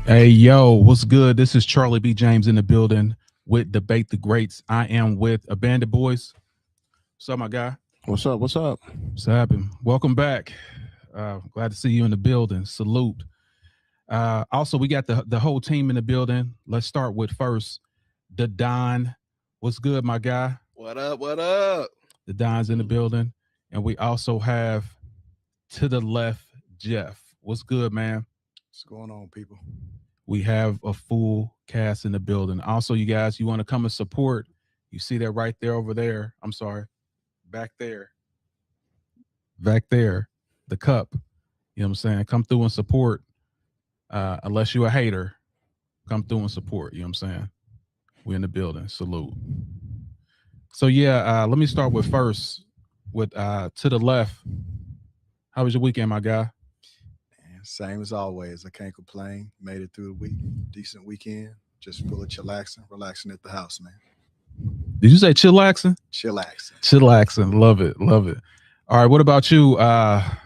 Hey, yo, what's good? This is Charlie B. James in the building with Debate the Greats. I am with Abandoned Boys. What's up, my guy? What's up? What's up? What's happening? Welcome back. Glad to see you in the building. Salute. Also, we got the whole team in the building. Let's start with first the Don. What's good, my guy? What up? What up? The Don's in the building. And we also have to the left, Jeff. What's good, man? What's going on, people? We have a full cast in the building. Also, you guys, you want to come and support, you see that right there over there. I'm sorry, back there. Back there, the cup. You know what I'm saying? Come through and support. Unless you're a hater, come through and support. You know what I'm saying? We're in the building. Salute. So yeah, let me start with first with to the left. How was your weekend, my guy? Same as always. I can't complain. Made it through the week. Decent weekend. Just full of chillaxing, relaxing at the house, man. Did you say chillaxing? Chillaxing. Chillaxing. Love it. Love it. All right. What about you, the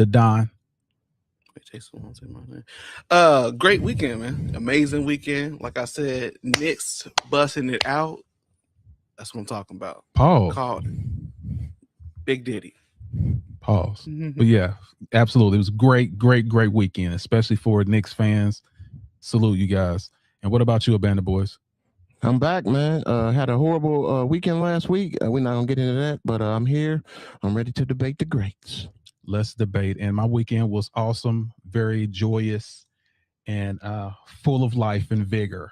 Don? Jason won't say my name. Great weekend, man. Amazing weekend. Like I said, Knicks busting it out. That's what I'm talking about. Pause. Called it. Big Diddy. Pause. But yeah, absolutely. It was great weekend, especially for Knicks fans. Salute you guys. And what about you, Abandoned Boys? I'm back, man. Had a horrible weekend last week. We're not gonna get into that, but I'm here. I'm ready to debate the greats. Let's debate. And my weekend was awesome, very joyous, and full of life and vigor.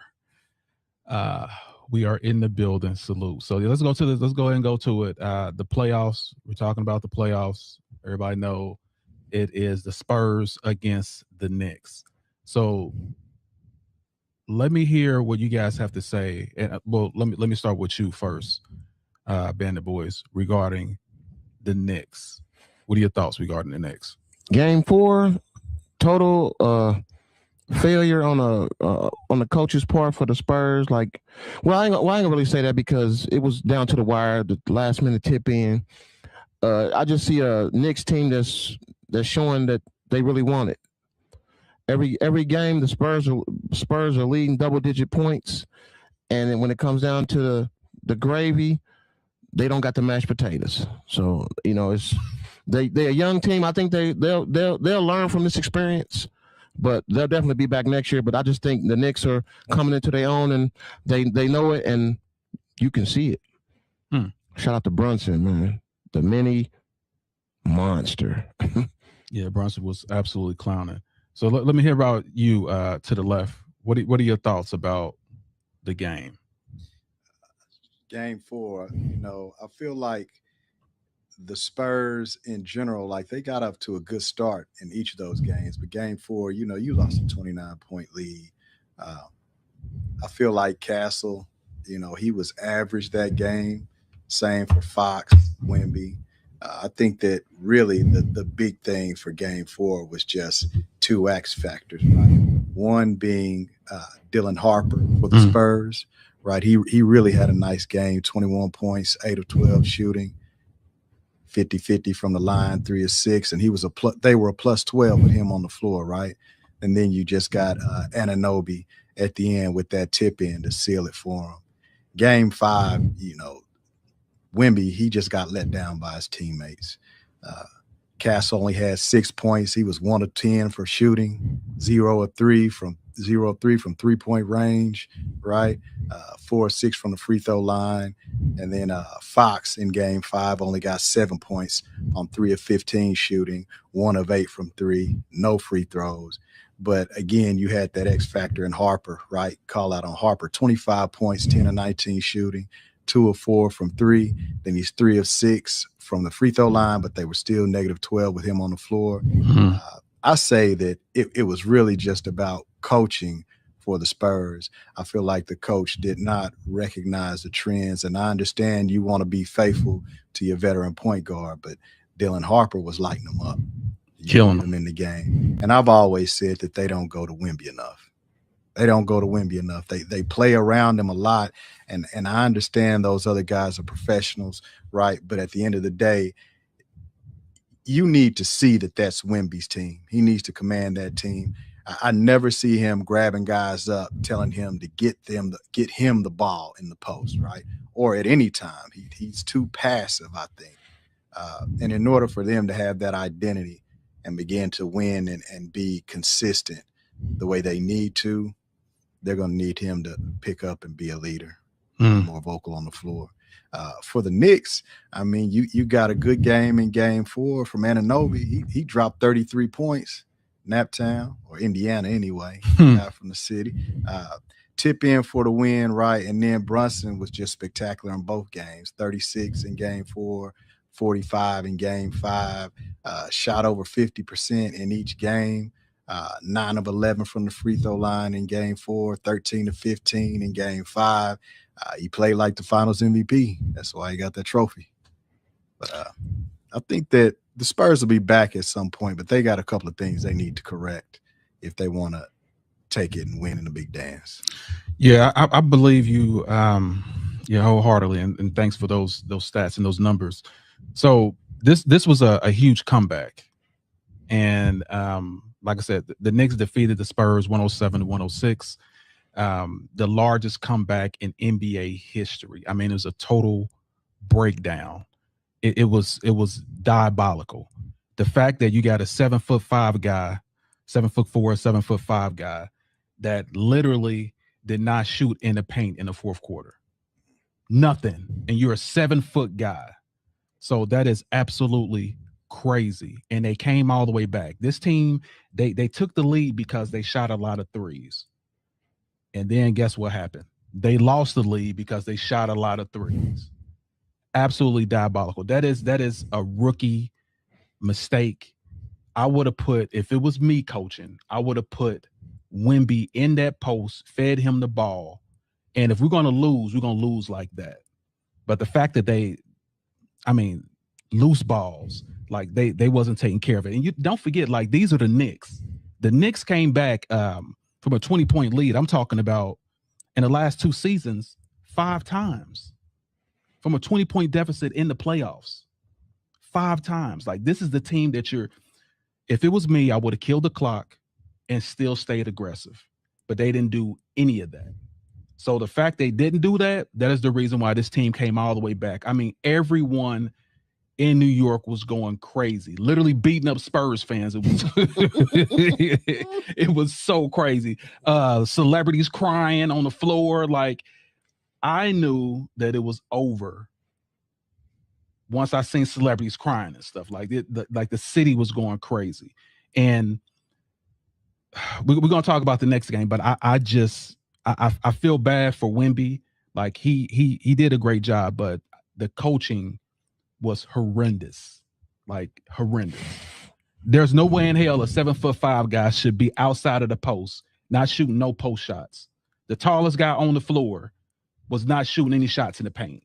We are in the building. Salute. So let's go to this. Let's go ahead and go to it. The playoffs. We're talking about the playoffs. Everybody know it is the Spurs against the Knicks. So let me hear what you guys have to say. And well, let me start with you first, Bandit Boys, regarding the Knicks. What are your thoughts regarding the Knicks? Game 4, total failure on the coach's part for the Spurs. Like, well, I ain't gonna really say that because it was down to the wire, the last minute tip in. I just see a Knicks team that's showing that they really want it. Every game, the Spurs are leading double digit points, and then when it comes down to the gravy, they don't got the mashed potatoes. So it's they're a young team. I think they'll learn from this experience, but they'll definitely be back next year. But I just think the Knicks are coming into their own, and they know it, and you can see it. Shout out to Brunson, man, the mini monster. Yeah, Brunson was absolutely clowning. So let me hear about you to the left. What are your thoughts about the game? Game 4, I feel like the Spurs in general, like they got up to a good start in each of those games. But game 4, you lost a 29-point lead. I feel like Castle, he was average that game. Same for Fox, Wemby. I think that really the big thing for game 4 was just two X factors, right? One being Dylan Harper for the Spurs, right? He really had a nice game, 21 points, 8 of 12 shooting, 50-50 from the line, 3 of 6, and they were a plus 12 with him on the floor, right? And then you just got Anunoby at the end with that tip in to seal it for him. Game 5, Wemby, he just got let down by his teammates. Cass only had 6 points. He was 1 of 10 for shooting, 0 of 3 from 3-point range, right? 4 of 6 from the free throw line. And then Fox in game 5 only got 7 points on 3 of 15 shooting, 1 of 8 from 3, no free throws. But again, you had that X factor in Harper, right? Call out on Harper, 25 points, 10 of 19 shooting, 2 of 4 from 3. Then he's 3 of 6 from the free throw line, but they were still negative 12 with him on the floor. I say that it was really just about coaching for the Spurs. I feel like the coach did not recognize the trends, and I understand you want to be faithful to your veteran point guard, but Dylan Harper was lighting them up, killing them in the game. And I've always said that they don't go to Wemby enough. They don't go to Wemby enough. They play around him a lot, and I understand those other guys are professionals, right? But at the end of the day, you need to see that that's Wemby's team. He needs to command that team. I never see him grabbing guys up, telling him to get him the ball in the post, right? Or at any time. He's too passive, I think. And in order for them to have that identity and begin to win and be consistent the way they need to, they're going to need him to pick up and be a leader, more vocal on the floor. For the Knicks, I mean, you got a good game in game 4 from Anunoby. He dropped 33 points, Naptown, or Indiana anyway, guy from the city. Tip in for the win, right? And then Brunson was just spectacular in both games, 36 in game 4, 45 in game 5, shot over 50% in each game. 9 of 11 from the free throw line in game 4, 13 to 15 in game 5. He played like the finals MVP. That's why he got that trophy. But I think that the Spurs will be back at some point, but they got a couple of things they need to correct if they want to take it and win in the big dance. Yeah, I believe you wholeheartedly, and thanks for those stats and those numbers. So this was a huge comeback. And like I said, the Knicks defeated the Spurs 107-106, the largest comeback in NBA history. I mean, it was a total breakdown. It was diabolical. The fact that you got a 7'5" guy, 7'4", 7'5" guy that literally did not shoot in the paint in the fourth quarter. Nothing. And you're a 7-foot guy. So that is absolutely crazy. And they came all the way back. This team, they took the lead because they shot a lot of threes. And then guess what happened? They lost the lead because they shot a lot of threes. Absolutely diabolical. That is a rookie mistake. I would have put, if it was me coaching, I would have put Wemby in that post, fed him the ball. And if we're going to lose, we're going to lose like that. But the fact that loose balls, like they wasn't taking care of it. And you don't forget, like, these are the Knicks. The Knicks came back from a 20-point lead. I'm talking about in the last 2 seasons, 5 times from a 20-point deficit in the playoffs. 5 times. Like, this is the team that if it was me, I would have killed the clock and still stayed aggressive. But they didn't do any of that. So the fact they didn't do that, that is the reason why this team came all the way back. I mean, everyone in New York was going crazy, literally beating up Spurs fans. It was it was so crazy. Celebrities crying on the floor. Like, I knew that it was over once I seen celebrities crying and stuff. Like the city was going crazy. And we're gonna talk about the next game, but I feel bad for Wemby. Like, he did a great job, but the coaching was horrendous. Like, horrendous. There's no way in hell a 7'5" guy should be outside of the post, not shooting no post shots. The tallest guy on the floor was not shooting any shots in the paint.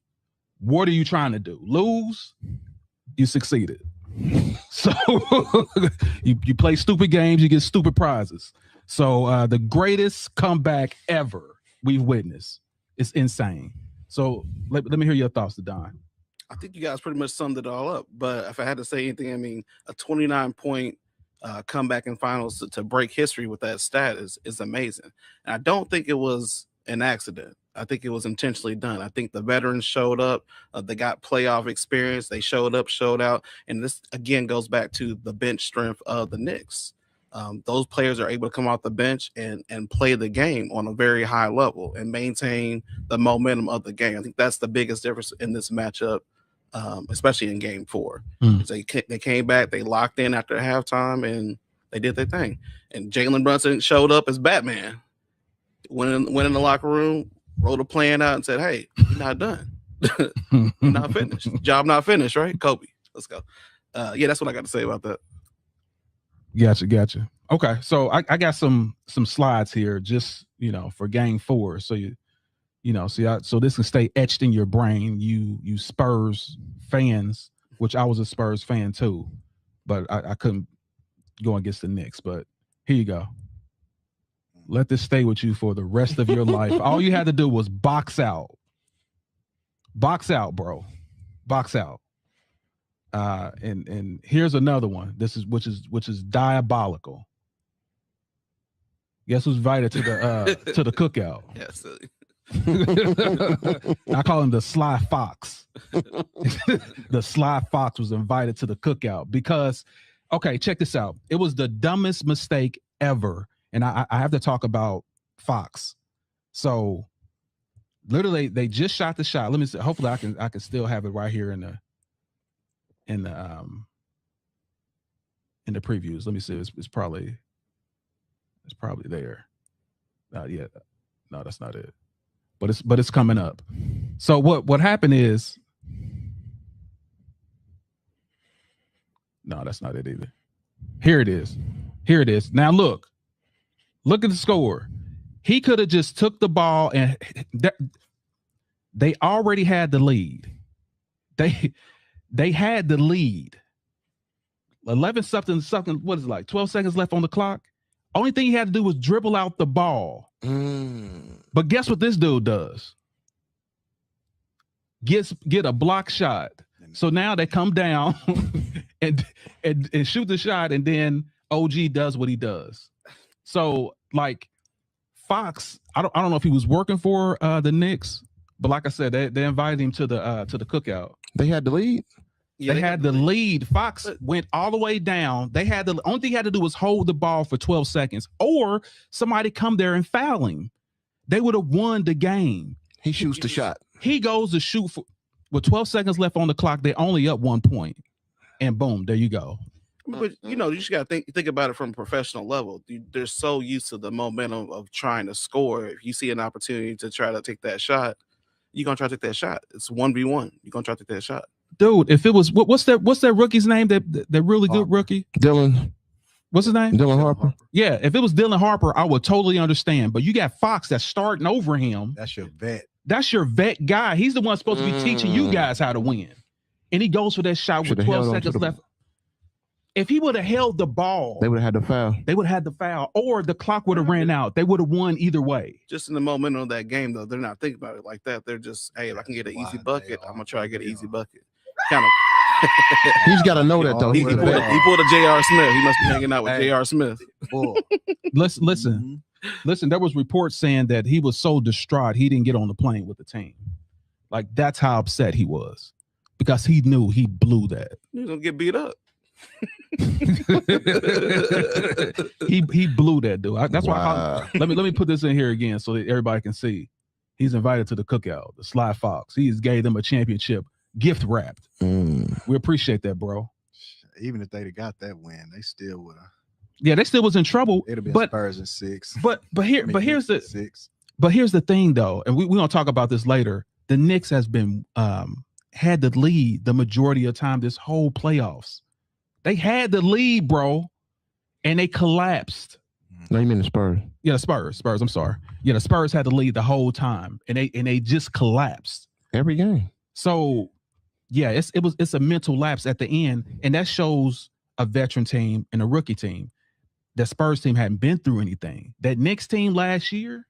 What are you trying to do? Lose? You succeeded. So you play stupid games, you get stupid prizes. So the greatest comeback ever we've witnessed. It's insane. So let me hear your thoughts, Don. I think you guys pretty much summed it all up. But if I had to say anything, I mean, a 29-point comeback in finals to break history with that stat is amazing. And I don't think it was an accident. I think it was intentionally done. I think the veterans showed up. They got playoff experience. They showed up, showed out. And this, again, goes back to the bench strength of the Knicks. Those players are able to come off the bench and play the game on a very high level and maintain the momentum of the game. I think that's the biggest difference in this matchup, especially in game 4. They came back, they locked in after halftime, and they did their thing. And Jalen Brunson showed up as Batman. Went in the locker room, wrote a plan out and said, hey, you're not done. You're not finished. Job not finished, right? Kobe, let's go. Yeah, that's what I got to say about that. Gotcha. Okay, so I got some slides here, just for game 4. So so this can stay etched in your brain. You Spurs fans, which I was a Spurs fan too, but I couldn't go against the Knicks. But here you go. Let this stay with you for the rest of your life. All you had to do was box out. Box out, bro. Box out. And here's another one. Which is diabolical. Guess who's invited to the cookout? Yes. I call him the Sly Fox. The Sly Fox was invited to the cookout because, okay, check this out. It was the dumbest mistake ever, and I have to talk about Fox. So, literally, they just shot the shot. Let me see. Hopefully, I can still have it right here in the previews. Let me see. It's probably there. Not yet. No, that's not it. But it's coming up. So what happened is, no, that's not it either. Here it is. Here it is. Now look at the score. He could have just took the ball and they already had the lead. They had the lead. 11 something. What is it, like 12 seconds left on the clock? Only thing he had to do was dribble out the ball. But guess what this dude does? Get a block shot. So now they come down and shoot the shot, and then OG does what he does. So like Fox, I don't know if he was working for the Knicks, but like I said, they invited him to the cookout. They had the lead. Yeah, they had the lead. Fox went all the way down. They had the only thing he had to do was hold the ball for 12 seconds, or somebody come there and foul him. They would have won the game. He shoots the shot. He goes to shoot with 12 seconds left on the clock. They're only up 1 point, and boom, there you go. But you just got to think about it from a professional level. They're so used to the momentum of trying to score. If you see an opportunity to try to take that shot, you're gonna try to take that shot. It's 1v1. You're gonna try to take that shot. Dude, if it was what's that rookie's name? That really good rookie? Dylan. What's his name? Dylan Harper. Yeah, if it was Dylan Harper, I would totally understand. But you got Fox that's starting over him. That's your vet. That's your vet guy. He's the one supposed to be teaching you guys how to win. And he goes for that shot with 12 seconds left. If he would have held the ball, they would have had the foul. They would have had the foul, or the clock would have ran out. They would have won either way. Just in the momentum of that game, though, they're not thinking about it like that. They're just, hey, if I can get an easy bucket, I'm gonna try to get an easy bucket. Kind of. He's got to know that though. He pulled a J.R. Smith. He must be hanging out with J.R. Smith. Listen. There was reports saying that he was so distraught he didn't get on the plane with the team. Like that's how upset he was because he knew he blew that. He's gonna get beat up. he blew that dude. That's why. Let me put this in here again so that everybody can see. He's invited to the cookout. The Sly Fox. He gave them a championship gift wrapped. We appreciate that, bro. Even if they'd have got that win, they still would have. Yeah, they still was in trouble. It'd have been Spurs in 6. Here's the thing though, and we're gonna talk about this later. The Knicks has been had the lead the majority of the time this whole playoffs. They had the lead, bro, and they collapsed. No, you mean the Spurs? Yeah, the Spurs. I'm sorry. Yeah, the Spurs had the lead the whole time, and they just collapsed every game. So, yeah, it's a mental lapse at the end, and that shows a veteran team and a rookie team. The Spurs team hadn't been through anything. That Knicks team last year,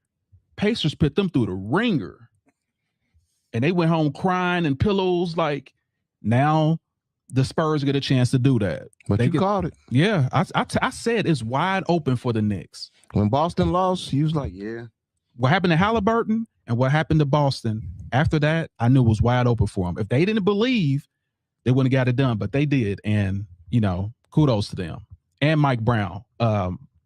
Pacers put them through the ringer, and they went home crying and pillows. Like now. The Spurs get a chance to do that. But you called it. Yeah, I said it's wide open for the Knicks. When Boston lost, he was like, yeah. What happened to Halliburton and what happened to Boston, after that, I knew it was wide open for them. If they didn't believe, they wouldn't have got it done, but they did. And, kudos to them. And Mike Brown.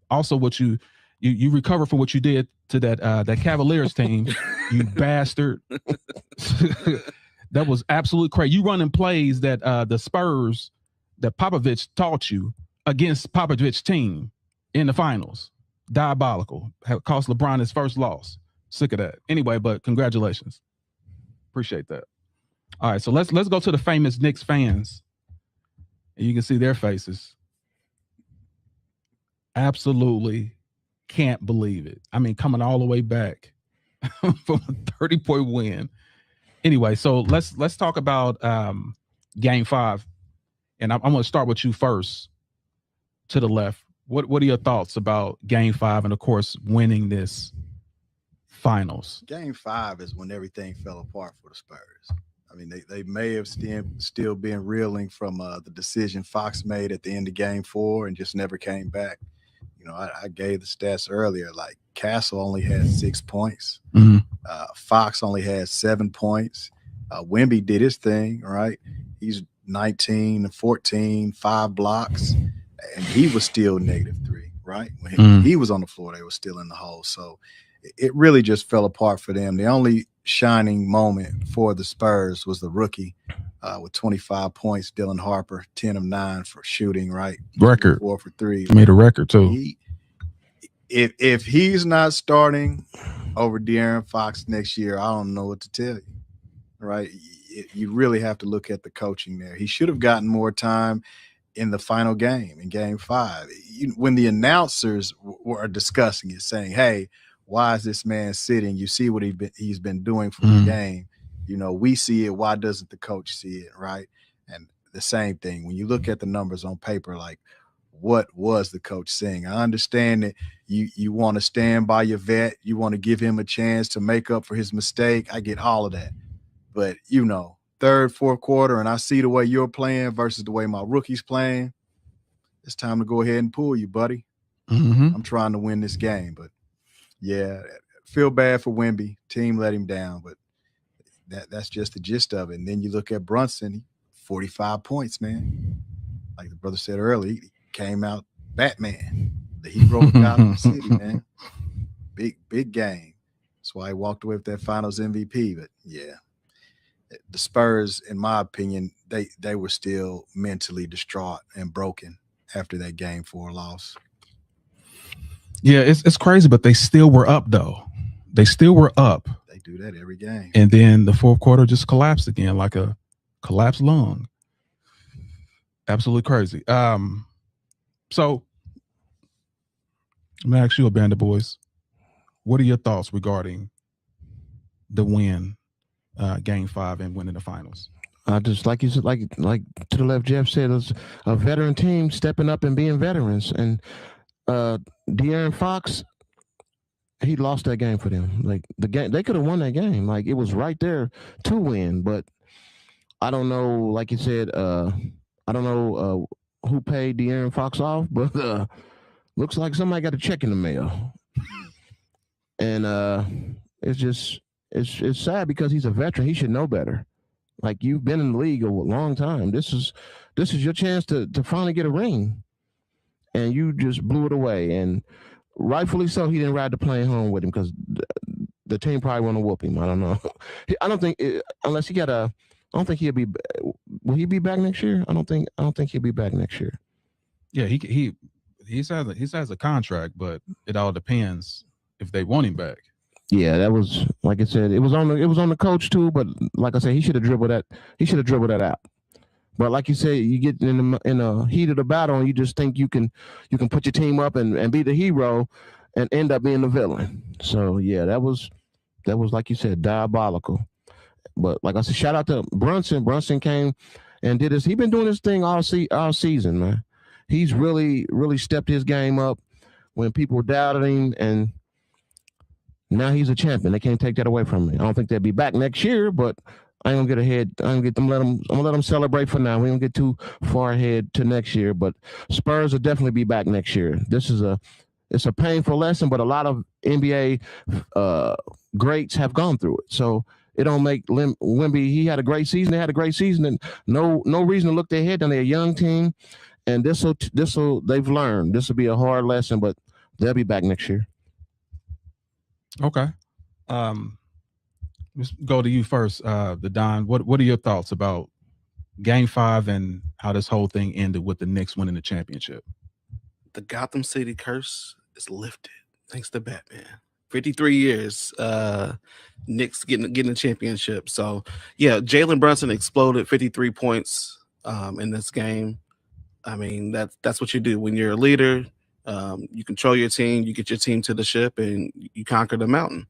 Also, what you recovered from what you did to that Cavaliers team, you bastard. That was absolute crazy. You running plays that the Spurs that Popovich taught you against Popovich's team in the finals. Diabolical. Cost LeBron his first loss. Sick of that. Anyway, but congratulations. Appreciate that. All right, so let's go to the famous Knicks fans. And you can see their faces. Absolutely can't believe it. I mean, coming all the way back from a 30-point win. Anyway, so let's talk about Game 5, and I'm going to start with you first. To the left, what are your thoughts about Game 5 and of course winning this finals? Game 5 is when everything fell apart for the Spurs. I mean, they may have still been reeling from the decision Fox made at the end of Game 4 and just never came back. You know, I gave the stats earlier. Like Castle only had 6 points. Mhm. Fox only had 7 points. Wemby did his thing, right? He's 19 14, 5 blocks, and he was still -3, right? When he was on the floor, they were still in the hole. So it really just fell apart for them. The only shining moment for the Spurs was the rookie with 25 points, Dylan Harper, 10 of 9 for shooting, right? Record. 4 for 3. Made a record too. If he's not starting over De'Aaron Fox next year, I don't know what to tell you, right? You really have to look at the coaching there. He should have gotten more time in the final game, in Game 5. When the announcers were discussing it, saying, hey, why is this man sitting? You see what he's been doing for the game. You know, we see it. Why doesn't the coach see it, right? And the same thing, when you look at the numbers on paper, like, what was the coach saying? I understand that you want to stand by your vet. You want to give him a chance to make up for his mistake. I get all of that. But, you know, third, fourth quarter, and I see the way you're playing versus the way my rookie's playing, it's time to go ahead and pull you, buddy. I'm trying to win this game. But, yeah, feel bad for Wemby. Team let him down, but that's just the gist of it. And then you look at Brunson, 45 points, man. Like the brother said earlier, he came out Batman, the hero of Gotham City, man. Big game. That's why he walked away with that Finals MVP. But, yeah. The Spurs, in my opinion, they were still mentally distraught and broken after that Game 4 loss. Yeah, it's crazy, but they still were up though. They still were up. They do that every game. And then the fourth quarter just collapsed again, like a collapsed lung. Absolutely crazy. So I'm gonna ask you, Band of Boys, what are your thoughts regarding the win? Game 5 and winning the finals. Just like you said, like to the left, Jeff said, it's a veteran team stepping up and being veterans. And De'Aaron Fox, he lost that game for them. Like the game, they could have won that game. Like it was right there to win. But I don't know. Like you said, I don't know who paid De'Aaron Fox off, but looks like somebody got a check in the mail. And it's just. It's sad because he's a veteran. He should know better. Like you've been in the league a long time. This is your chance to finally get a ring, and you just blew it away. And rightfully so. He didn't ride the plane home with him because the team probably want to whoop him. I don't know. I don't think unless he got a. I don't think he'll be. Will he be back next year? I don't think he'll be back next year. Yeah, he has a contract, but it all depends if they want him back. Yeah, that was like I said. It was on the coach too. But like I said, he should have dribbled that. He should have dribbled that out. But like you say, you get in the heat of the battle, and you just think you can put your team up and be the hero, and end up being the villain. So yeah, that was like you said, diabolical. But like I said, shout out to Brunson. Brunson came and did this. He's been doing this thing all season, man. He's really stepped his game up when people doubted him, and now he's a champion. They can't take that away from me. I don't think they'll be back next year, but I ain't gonna get ahead. I'm gonna let them celebrate for now. We don't get too far ahead to next year, but Spurs will definitely be back next year. It's a painful lesson, but a lot of NBA greats have gone through it. So it don't make Wemby. He had a great season. They had a great season, and no reason to look their head down. They're a young team, and this will they've learned. This will be a hard lesson, but they'll be back next year. Okay. Let's go to you first, the Don. What are your thoughts about Game 5 and how this whole thing ended with the Knicks winning the championship? The Gotham City curse is lifted thanks to Batman. 53 years, Knicks getting a championship. So yeah, Jalen Brunson exploded 53 points in this game. I mean, that's what you do when you're a leader. You control your team, you get your team to the ship, and you conquer the mountain.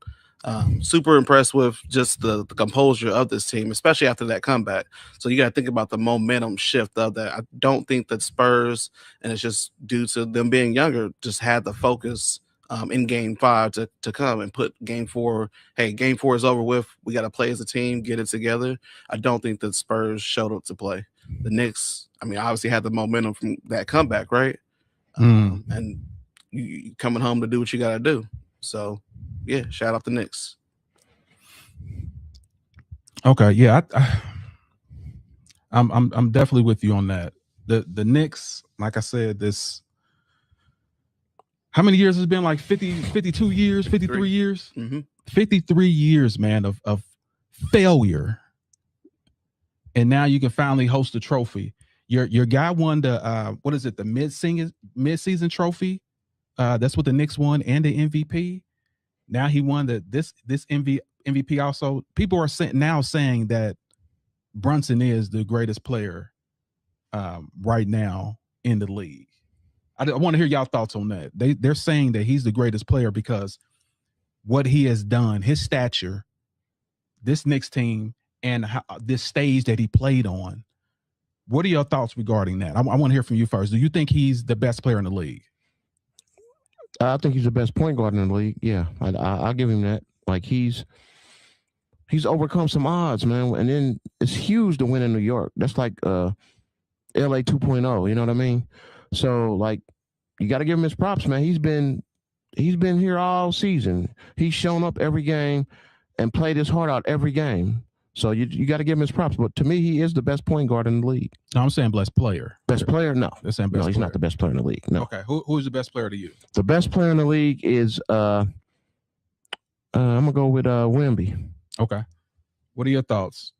Super impressed with just the composure of this team, especially after that comeback. So you got to think about the momentum shift of that. I don't think that Spurs, and it's just due to them being younger, just had the focus in Game 5 to come and put Game 4. Hey, Game 4 is over with. We got to play as a team, get it together. I don't think that Spurs showed up to play. The Knicks, I mean, obviously had the momentum from that comeback, right? And you coming home to do what you got to do. So, yeah, shout out the Knicks. Okay, yeah, I'm definitely with you on that. The Knicks, like I said, this how many years has it been? Like 50, 52 years, 53 years? Mm-hmm. 53 years, man, of failure. And now you can finally host a trophy. Your guy won the what is it, the mid-season trophy? That's what the Knicks won, and the MVP. Now he won this MVP also. People are saying that Brunson is the greatest player right now in the league. I want to hear y'all thoughts on that. They're saying that he's the greatest player because what he has done, his stature, this Knicks team, and this stage that he played on. What are your thoughts regarding that? I want to hear from you first. Do you think he's the best player in the league? I think he's the best point guard in the league. Yeah, I'll give him that. Like he's overcome some odds, man, and then it's huge to win in New York. That's like LA 2.0. You know what I mean? So like, you got to give him his props, man. He's been here all season. He's shown up every game and played his heart out every game. So you got to give him his props. But to me, he is the best point guard in the league. No, I'm saying best player. Best player? No. They're saying best no, he's player. not the best player in the league. No. Okay. Who's the best player to you? The best player in the league is I'm gonna go with Wemby. Okay. What are your thoughts?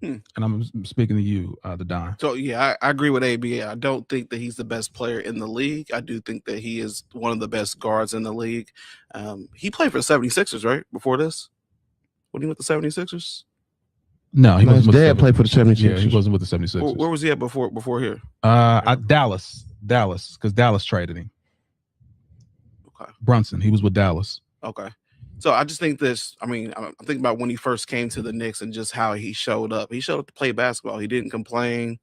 And I'm speaking to you, the Don. So, yeah, I agree with AB. I don't think that he's the best player in the league. I do think that he is one of the best guards in the league. He played for the 76ers, right, before this? When he went to the 76ers? No, he his wasn't. dad played for the 76ers. Yeah, he wasn't with the 76ers. Where was he at before here? Dallas, because Dallas traded him. Okay. Brunson, he was with Dallas. Okay. So I just think this, I think about when he first came to the Knicks and just how he showed up. He showed up to play basketball. He didn't complain.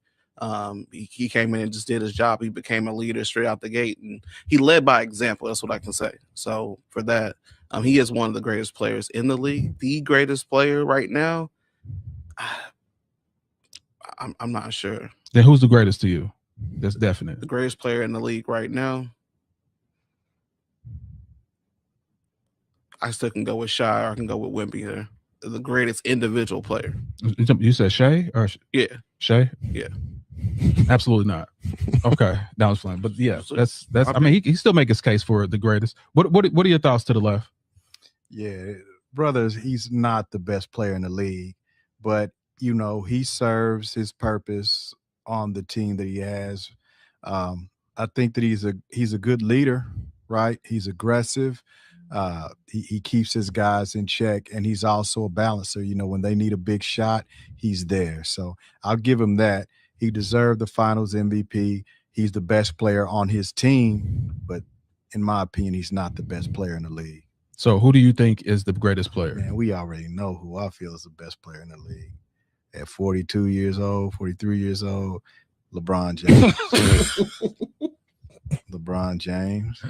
He came in and just did his job. He became a leader straight out the gate, and he led by example. That's what I can say. So for that, he is one of the greatest players in the league. The greatest player right now, I'm not sure. Then who's the greatest to you? That's definite. The greatest player in the league right now, I still can go with Shai, or I can go with Wemby here. The greatest individual player. You said Shai or yeah, Shai? Yeah, absolutely not. Okay, that was fun, but yeah, that's. I mean, he still make his case for the greatest. What are your thoughts to the left? Yeah, brothers, he's not the best player in the league, but you know he serves his purpose on the team that he has. I think that he's a good leader, right? He's aggressive. He keeps his guys in check, and he's also a balancer. You know, when they need a big shot, he's there. So I'll give him that. He deserved the Finals MVP. He's the best player on his team, but in my opinion, he's not the best player in the league. So who do you think is the greatest player? Man, we already know who I feel is the best player in the league. At 42 years old, 43 years old, LeBron James. LeBron James.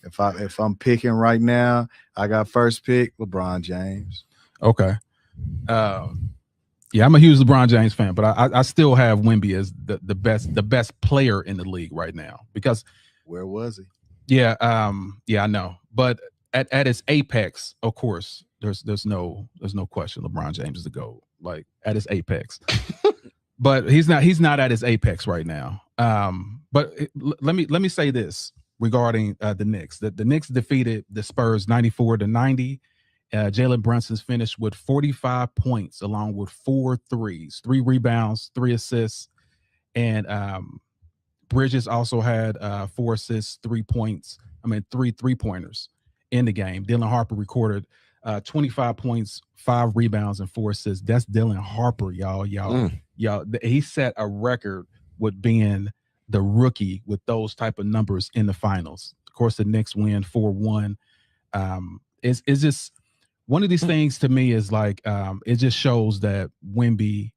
If I'm picking right now, I got first pick, LeBron James. Okay. Yeah, I'm a huge LeBron James fan, but I still have Wemby as the best player in the league right now, because where was he? Yeah, I know. But at his apex, of course, there's no question LeBron James is the GOAT. Like at his apex. But he's not at his apex right now. But let me say this regarding the Knicks. The Knicks defeated the Spurs 94-90. Jalen Brunson's finished with 45 points along with 4 threes, 3 rebounds, 3 assists. And Bridges also had 4 assists, 3 points. 3 3-pointers in the game. Dylan Harper recorded 25 points, 5 rebounds, and 4 assists. That's Dylan Harper, y'all. He set a record with being the rookie with those type of numbers in the finals. Of course, the Knicks win 4-1. It's just one of these things to me is like it just shows that Wemby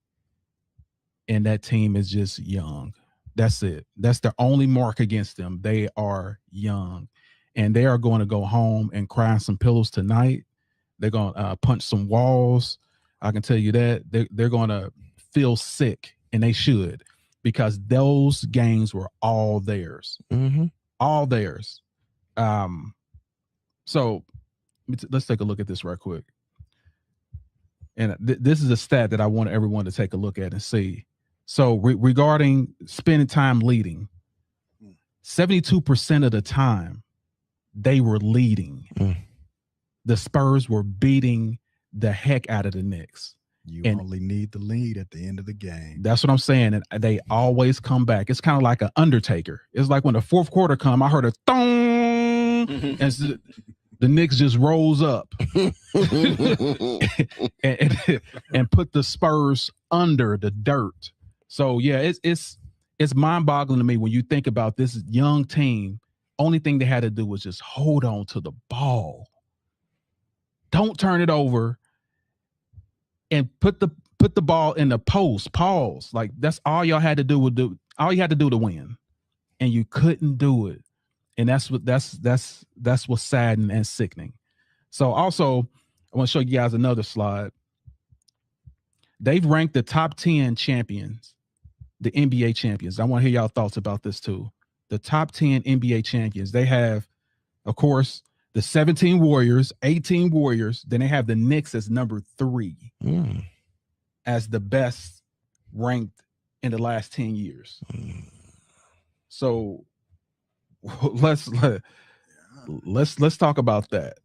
and that team is just young. That's it. That's the only mark against them. They are young, and they are going to go home and cry on some pillows tonight. They're going to punch some walls. I can tell you that. They're going to feel sick, and they should, because those games were all theirs. Mm-hmm. all theirs. So let's take a look at this right quick. And this is a stat that I want everyone to take a look at and see. So regarding spending time leading, 72% of the time they were leading. The Spurs were beating the heck out of the Knicks. You only need the lead at the end of the game. That's what I'm saying. And they always come back. It's kind of like an Undertaker. It's like when the fourth quarter come, I heard a thong, and the Knicks just rose up and put the Spurs under the dirt. So yeah, it's mind-boggling to me when you think about this young team. Only thing they had to do was just hold on to the ball. Don't turn it over. And put the ball in the post. Pause. Like that's all y'all had to do. All you had to do to win, and you couldn't do it. And that's what's sad and sickening. So also, I want to show you guys another slide. They've ranked the top 10 champions, the NBA champions. I want to hear y'all thoughts about this too. The top 10 NBA champions. They have, of course, the 17 Warriors, 18 Warriors. Then they have the Knicks as number 3 as the best ranked in the last 10 years. So let's talk about that.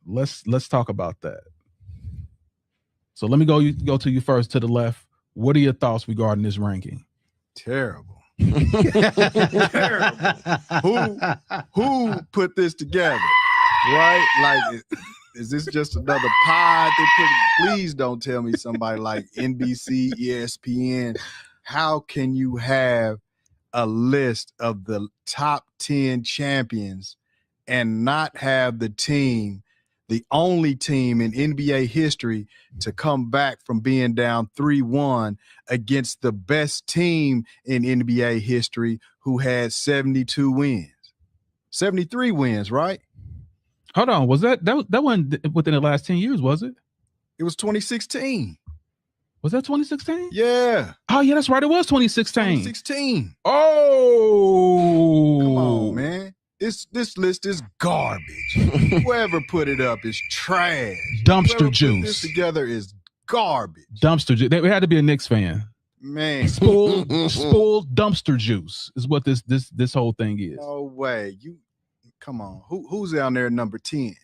Let's talk about that. So let me go to you first to the left. What are your thoughts regarding this ranking? Terrible. Terrible. Who put this together? Right? Like, is this just another pod they put? Please don't tell me somebody like NBC, ESPN. How can you have a list of the top 10 champions and not have the team, the only team in NBA history to come back from being down 3-1 against the best team in NBA history who had 72 wins, 73 wins, right? Hold on. Was that wasn't within the last 10 years, was it? It was 2016. Was that 2016? Yeah. Oh, yeah, that's right. It was 2016. 2016. Oh. Come on, man. This list is garbage. Whoever put it up is trash. Dumpster Whoever juice. put this together is garbage. Dumpster juice. They had to be a Knicks fan. Man. Spoiled dumpster juice is what this whole thing is. No way. Come on. Who's down there at number 10?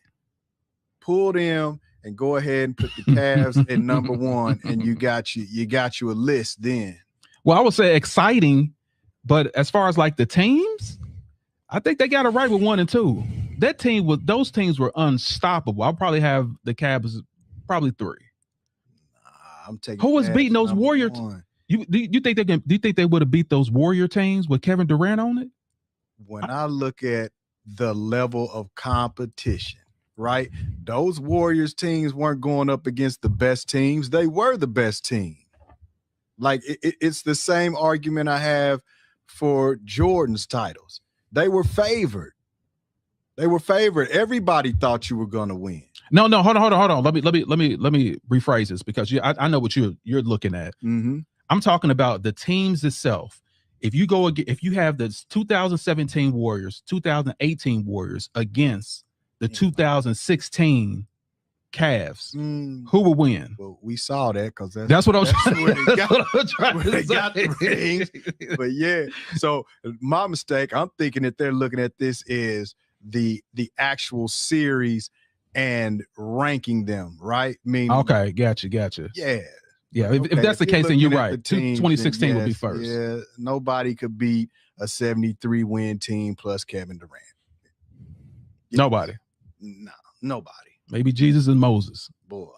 Pull them and go ahead and put the Cavs at number 1, and you got you a list then. Well, I would say exciting, but as far as like the teams, I think they got it right with 1 and 2. Those teams were unstoppable. I'll probably have the Cavs probably 3. I'm taking. Who was Cavs beating those number Warriors? 1. Do you think they would have beat those Warrior teams with Kevin Durant on it? When I look at the level of competition, right? Those Warriors teams weren't going up against the best teams. They were the best team. Like it's the same argument I have for Jordan's titles. They were favored. Everybody thought you were going to win. No, hold on. Let me rephrase this because I know what you're looking at. Mm-hmm. I'm talking about the teams itself. If you have the 2017 Warriors, 2018 Warriors against the 2016 Cavs, who will win? Well, we saw that because that's what I was trying to say. But yeah, so my mistake. I'm thinking that they're looking at this is the actual series and ranking them, right? Okay, gotcha. Yeah. If that's the case, then you're right. 2016 would be yes, first. Yeah, nobody could beat a 73 win team plus Kevin Durant. Yeah. Nobody. No, nobody. Maybe Jesus and Moses. Boy.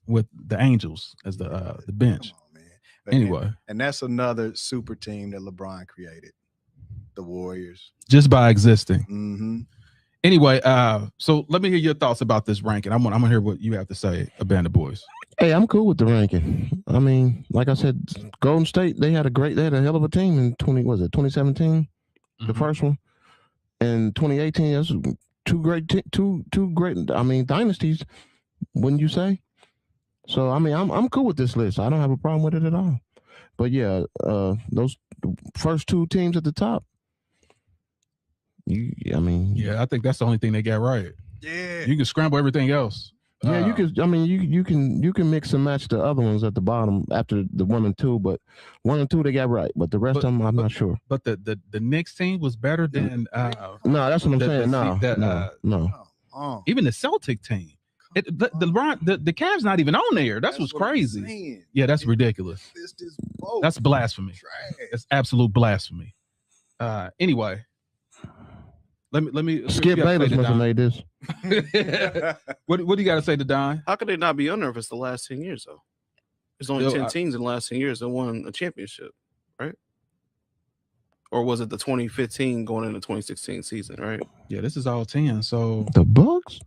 With the angels as the bench. Come on, man. Anyway. And that's another super team that LeBron created. The Warriors. Just by existing. Mm-hmm. Anyway, so let me hear your thoughts about this ranking. I'm gonna hear what you have to say, Abandoned Boys. Hey, I'm cool with the ranking. I mean, like I said, Golden State, they had a hell of a team in 2017, the first one. And 2018, that's two great dynasties, wouldn't you say? So I mean, I'm cool with this list. I don't have a problem with it at all. But yeah, those first 2 teams at the top, Yeah, I think that's the only thing they got right. Yeah. You can scramble everything else. Yeah, you can. I mean, you can mix and match the other ones at the bottom after the 1 and 2, but 1 and 2 they got right, but the rest of them I'm not sure. But the Knicks team was better than no, that's what I'm saying. No. Even the Celtic team. The Cavs not even on there. That's what's crazy. Yeah, that's ridiculous. That's blasphemy. That's absolute blasphemy. Anyway, let me Skip Bayless must have made this. What do you got to say to Don? How could they not be under if it's the last 10 years though? There's only 10 teams in the last 10 years that won a championship, right? Or was it the 2015 going into 2016 season, right? Yeah, this is all 10. So the Bucks?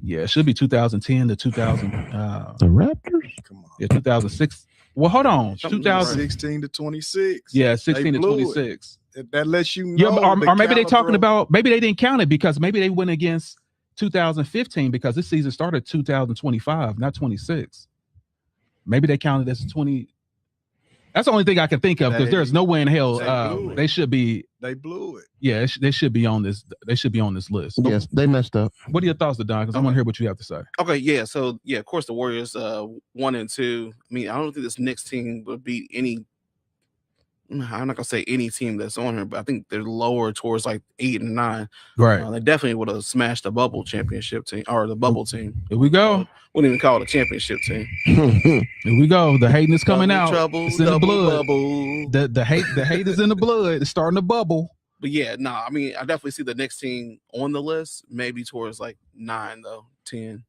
Yeah, it should be 2010 to 2000. The Raptors? Come on. Yeah, 2006. Well, hold on. 2016 to 26. Yeah, 16 to 26. That lets you know. Yeah, or maybe they're talking about, maybe they didn't count it because maybe they went against 2015 because this season started 2025, not 26. Maybe they counted as 20. That's the only thing I can think of because there's no way in hell they should be. They blew it. Yeah, they should be on this. They should be on this list. Yes, they messed up. What are your thoughts, Don? Because I want to hear what you have to say. Okay, yeah. So yeah, of course the Warriors 1 and 2. I mean, I don't think this Knicks team would beat any. I'm not gonna say any team that's on here, but I think they're lower towards like 8 and 9. Right. They definitely would have smashed the bubble championship team or the bubble team. Here we go. Wouldn't even call it a championship team. Here we go. The hating is coming out. Trouble, it's in the blood. Bubble. The hate is in the blood. It's starting to bubble. But yeah, I mean, I definitely see the next team on the list, maybe towards like 9 though, 10,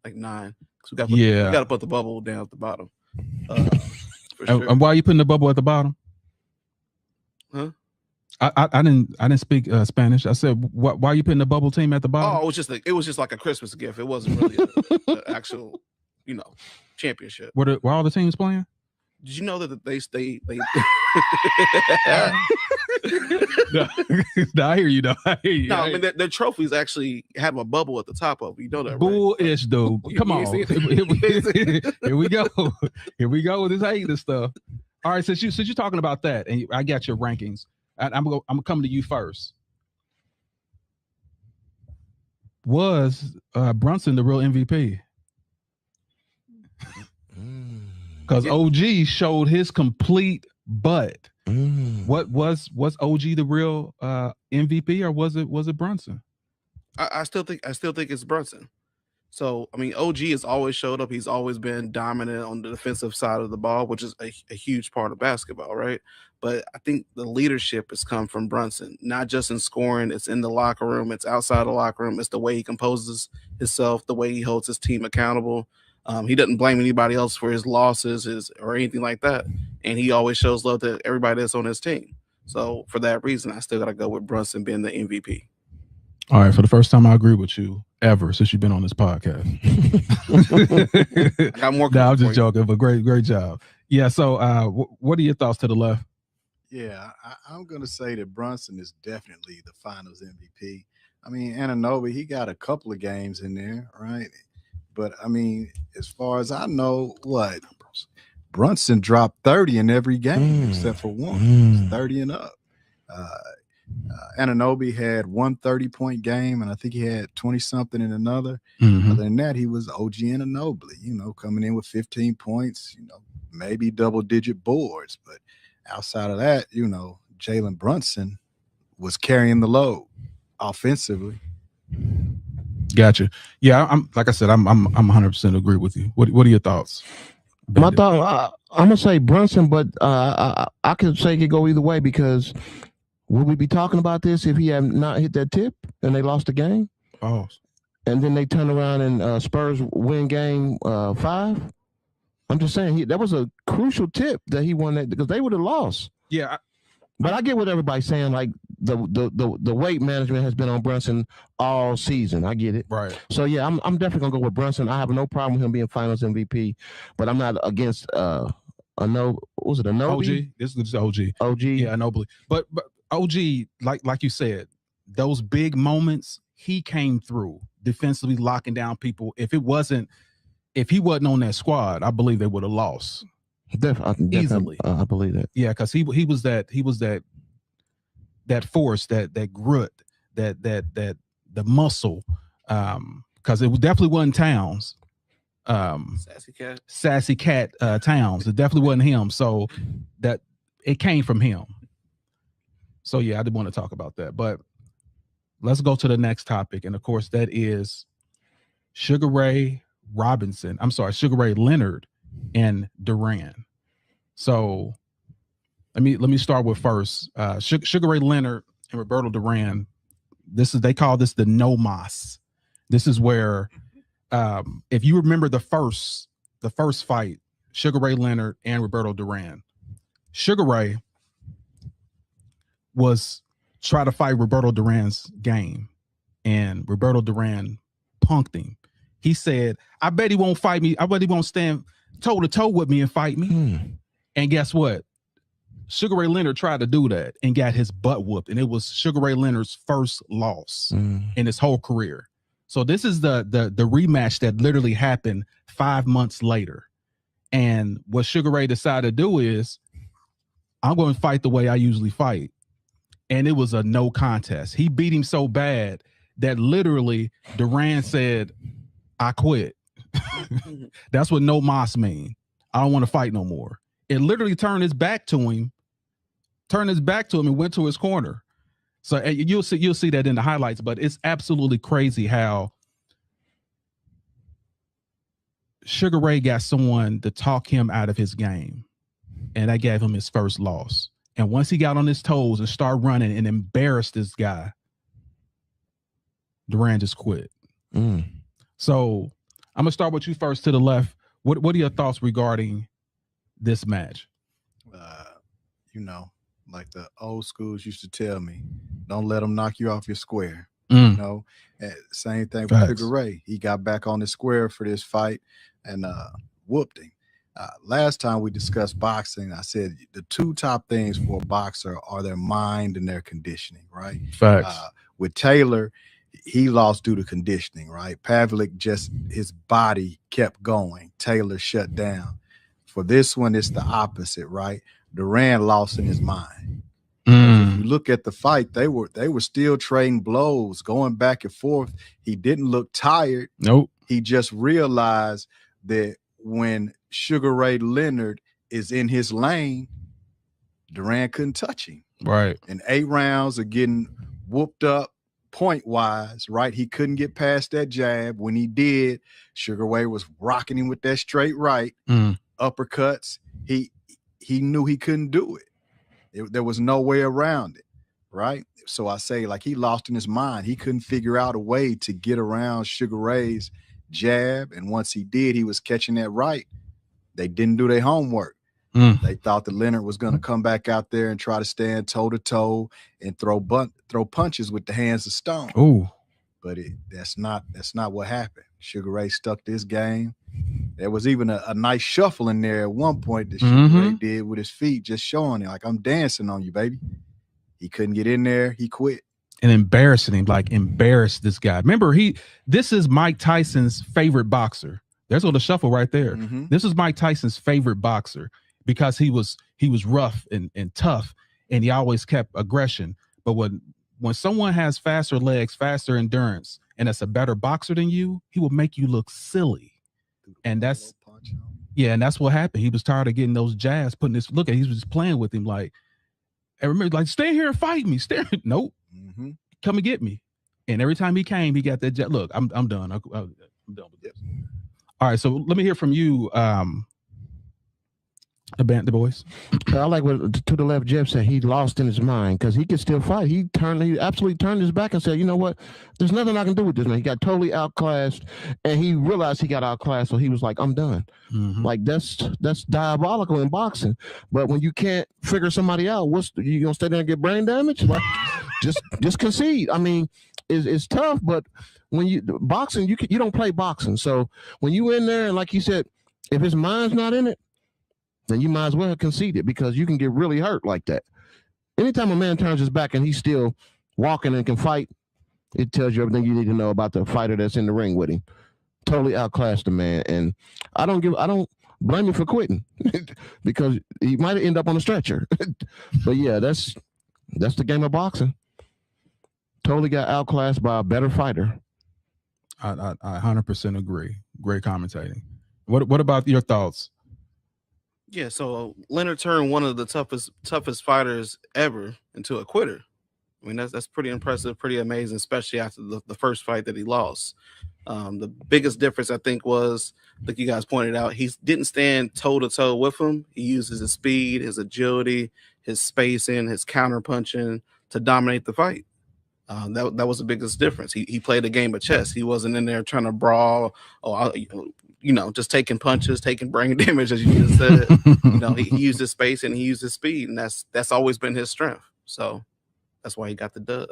like 9. We got to put the bubble down at the bottom. For sure. And why are you putting the bubble at the bottom? Huh? I didn't speak Spanish. I said, why are you putting the bubble team at the bottom? Oh, it was just like a Christmas gift. It wasn't really an actual, championship. Were all the teams playing? Did you know that they No, I hear you though. I hear you. No, I mean their trophies actually have a bubble at the top of it. You know that, right? Bullish, dude. Come on. Here we go. Here we go with this hating stuff. All right, since you're talking about that, and I got your rankings, I'm gonna come to you first. Was Brunson the real MVP? Because OG showed his complete butt. What was OG the real MVP, or was it Brunson? I still think it's Brunson. So I mean, OG has always showed up. He's always been dominant on the defensive side of the ball, which is a huge part of basketball, right? But I think the leadership has come from Brunson, not just in scoring. It's in the locker room. It's outside the locker room. It's the way he composes himself, the way he holds his team accountable. He doesn't blame anybody else for his losses or anything like that. And he always shows love to everybody that's on his team. So for that reason, I still got to go with Brunson being the MVP. All right. For the first time, I agree with you ever since you've been on this podcast. I got more. No, I'm just joking, but great job. Yeah. So what are your thoughts to the left? Yeah, I'm going to say that Brunson is definitely the finals MVP. I mean, Anunoby, he got a couple of games in there, right? But, I mean, as far as I know, Brunson dropped 30 in every game except for one. 30 and up. Anunoby had one 30-point game, and I think he had 20-something in another. Other than that, he was OG Anunoby, coming in with 15 points, maybe double-digit boards. But outside of that, Jalen Brunson was carrying the load offensively. Gotcha. Yeah, I'm 100% agree with you. What are your thoughts? My thought, I'm gonna say Brunson, but I could say it could go either way because would we be talking about this if he had not hit that tip and they lost the game? Oh, and then they turn around and Spurs win game 5. I'm just saying that was a crucial tip that he won that because they would have lost. Yeah. But I get what everybody's saying. Like the weight management has been on Brunson all season. I get it. Right. So yeah, I'm definitely gonna go with Brunson. I have no problem with him being Finals MVP, but I'm not against OG? This is OG. OG. Yeah, Nobly. But OG, like you said, those big moments he came through defensively, locking down people. If he wasn't on that squad, I believe they would have lost. Definitely, easily. I believe that. Yeah, because he was that that force, that grit, that the muscle, because it definitely wasn't Towns. Sassy cat Towns. It definitely wasn't him. So that it came from him. So yeah, I did want to talk about that. But let's go to the next topic, and of course that is Sugar Ray Leonard and Duran. So let me start with first. Sugar Ray Leonard and Roberto Duran. They call this the no mas. This is where if you remember the first fight, Sugar Ray Leonard and Roberto Duran. Sugar Ray was trying to fight Roberto Duran's game, and Roberto Duran punked him. He said, I bet he won't fight me. I bet he won't stand toe to toe with me and fight me. And guess what? Sugar Ray Leonard tried to do that and got his butt whooped. And it was Sugar Ray Leonard's first loss in his whole career. So this is the rematch that literally happened 5 months later. And what Sugar Ray decided to do is, I'm going to fight the way I usually fight. And it was a no contest. He beat him so bad that literally Duran said, I quit. That's what no mas mean. I don't want to fight no more. It literally turned his back to him and went to his corner. So you'll see that in the highlights, but it's absolutely crazy how Sugar Ray got someone to talk him out of his game, and that gave him his first loss. And once he got on his toes and started running and embarrassed this guy, Duran just quit. So I'm gonna start with you first to the left. What are your thoughts regarding this match? Like the old schools used to tell me, don't let them knock you off your square. Same thing with Sugar Ray. He got back on the square for this fight and whooped him. Last time we discussed boxing, I said the two top things for a boxer are their mind and their conditioning, right? Facts. With Taylor, he lost due to conditioning, right? Pavlik his body kept going. Taylor shut down. For this one, it's the opposite, right? Duran lost in his mind. If you look at the fight, they were still trading blows, going back and forth. He didn't look tired. Nope. He just realized that when Sugar Ray Leonard is in his lane, Duran couldn't touch him. Right. And 8 rounds of getting whooped up point-wise, right? He couldn't get past that jab. When he did, Sugar Ray was rocking him with that straight right, uppercuts. He knew he couldn't do it. There was no way around it, right? So I say, like, he lost in his mind. He couldn't figure out a way to get around Sugar Ray's jab. And once he did, he was catching that right. They didn't do their homework. They thought that Leonard was going to come back out there and try to stand toe-to-toe and throw punches with the hands of stone. Ooh. But that's not what happened. Sugar Ray stuck this game. There was even a nice shuffle in there at one point that Sugar Ray did with his feet, just showing it, like, I'm dancing on you, baby. He couldn't get in there. He quit. And embarrassing him, like embarrassed this guy. Remember, this is Mike Tyson's favorite boxer. There's all the shuffle right there. This is Mike Tyson's favorite boxer because he was rough and tough, and he always kept aggression. But when someone has faster legs, faster endurance, and that's a better boxer than you, he will make you look silly. And that's what happened. He was tired of getting those jabs, he was just playing with him like, I remember, like, stay here and fight me. Nope. Come and get me. And every time he came, he got that jab. Look, I'm done. I'm done with this. All right, so let me hear from you, the boys. I like what to the left Jeff said. He lost in his mind because he could still fight. He absolutely turned his back and said, you know what? There's nothing I can do with this man. He got totally outclassed, and he realized he got outclassed, so he was like, I'm done. Like that's diabolical in boxing. But when you can't figure somebody out, you gonna stay there and get brain damage? Like, just concede. I mean, it's tough, but when you boxing, you don't play boxing. So when you in there, and like you said, if his mind's not in it, then you might as well concede it because you can get really hurt like that. Anytime a man turns his back and he's still walking and can fight, it tells you everything you need to know about the fighter that's in the ring with him. Totally outclassed the man, and I don't blame him for quitting because he might end up on a stretcher. But yeah, that's That's the game of boxing. Totally got outclassed by a better fighter. I 100% agree. Great commentating. What about your thoughts? Yeah, so Leonard turned one of the toughest fighters ever into a quitter. I mean, that's pretty impressive, pretty amazing, especially after the first fight that he lost. The biggest difference, I think, was, like you guys pointed out, he didn't stand toe-to-toe with him. He uses his speed, his agility, his spacing, his counter punching to dominate the fight. That was the biggest difference. He played a game of chess. He wasn't in there trying to brawl or just taking punches, taking brain damage, as you just said. He used his space and he used his speed, and that's always been his strength. So that's why he got the dub.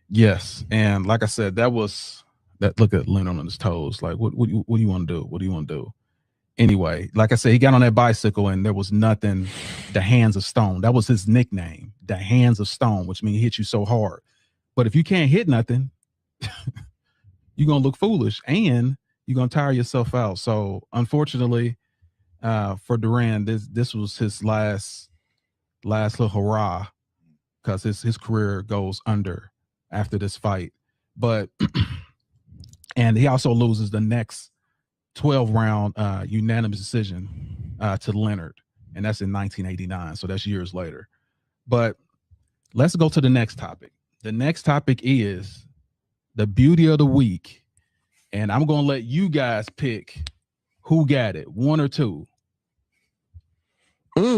Yes, and like I said, look at Leonard on his toes. Like, what do you want to do? What do you want to do? Anyway, like I said, he got on that bicycle and there was nothing. The hands of stone. That was his nickname. The hands of stone, which means he hit you so hard. But if you can't hit nothing, you're gonna look foolish and you're gonna tire yourself out. So unfortunately, for Duran, this was his last little hurrah, because his career goes under after this fight. But and he also loses the next 12-round unanimous decision to Leonard, and that's in 1989. So that's years later. But let's go to the next topic. The next topic is the beauty of the week, and I'm going to let you guys pick who got it, one or two. Number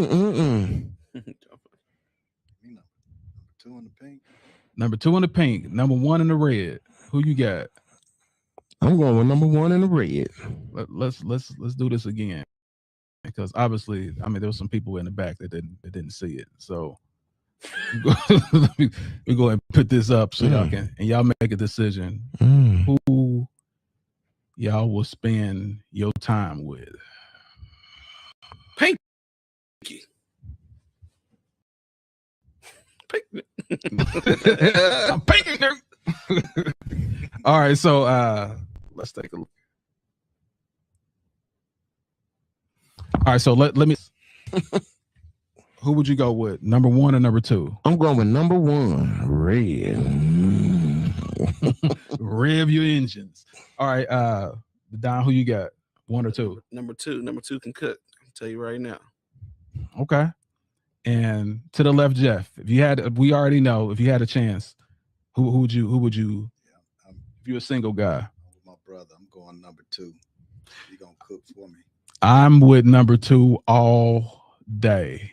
2 in the pink. Number 2 in the pink. Number 1 in the red. Who you got? I'm going with number 1 in the red. Let's do this again, because obviously, I mean, there was some people in the back that didn't see it. So we go and put this up so y'all make a decision who y'all will spend your time with. Pinky. I'm pinking her. All right, so let's take a look. All right, so let me. Who would you go with? Number 1 or number 2? I'm going with number 1, red. Rev your engines. All right, Don, who you got? 1 or 2? Number 2. Number 2 can cook. I'll tell you right now. Okay. And to the left, Jeff. We already know, if you had a chance, who would you? Yeah, if you're a single guy. I'm with my brother. I'm going number 2. He gonna cook for me. I'm with number 2 all day.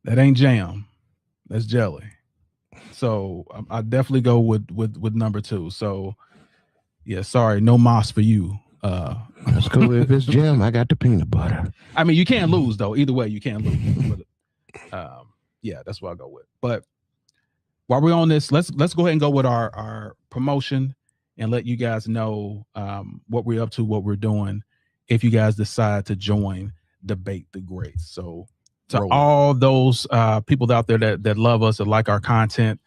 That ain't jam. That's jelly. So I definitely go with number 2. So yeah, sorry, no moss for you. That's cool. If it's jam, I got the peanut butter. I mean, you can't lose though. Either way, you can't lose. But, yeah, that's what I go with. But while we're on this, let's go ahead and go with our promotion and let you guys know what we're up to, what we're doing, if you guys decide to join Debate the Greats. So to all those people out there that love us, that like our content,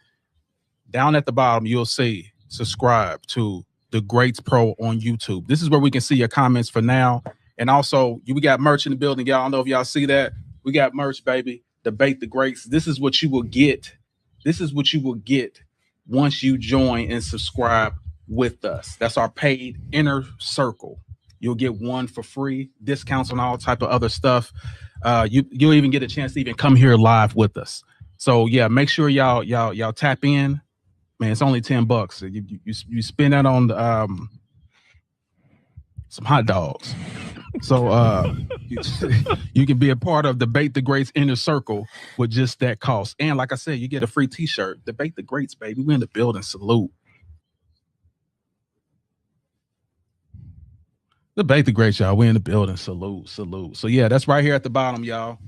down at the bottom, you'll see subscribe to The Greats Pro on YouTube. This is where we can see your comments for now. And also, we got merch in the building. Y'all, I don't know if y'all see that. We got merch, baby. Debate the Greats. This is what you will get. This is what you will get once you join and subscribe with us. That's our paid inner circle. You'll get 1 for free, discounts on all type of other stuff. You'll even get a chance to even come here live with us. So yeah, make sure y'all tap in. Man, it's only $10. You spend that on some hot dogs. So you can be a part of Debate the Greats inner circle with just that cost. And like I said, you get a free t-shirt. Debate the Greats, baby. We in the building. Salute. Debate the Greats, y'all. We in the building. Salute. So yeah, that's right here at the bottom, y'all.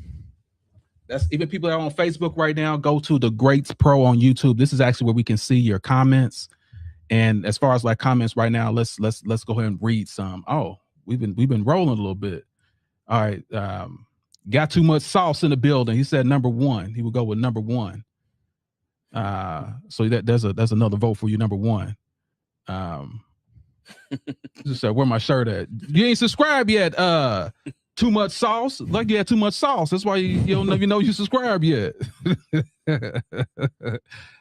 That's even people that are on Facebook right now. Go to The Greats Pro on YouTube. This is actually where we can see your comments. And as far as like comments right now, let's go ahead and read some. Oh, we've been rolling a little bit. All right. Got too much sauce in the building. He said number 1. He would go with number 1. So there's another vote for you, number 1. Just said, where my shirt at? You ain't subscribed yet. Too much sauce? Like you had too much sauce. That's why you don't even know you subscribe yet.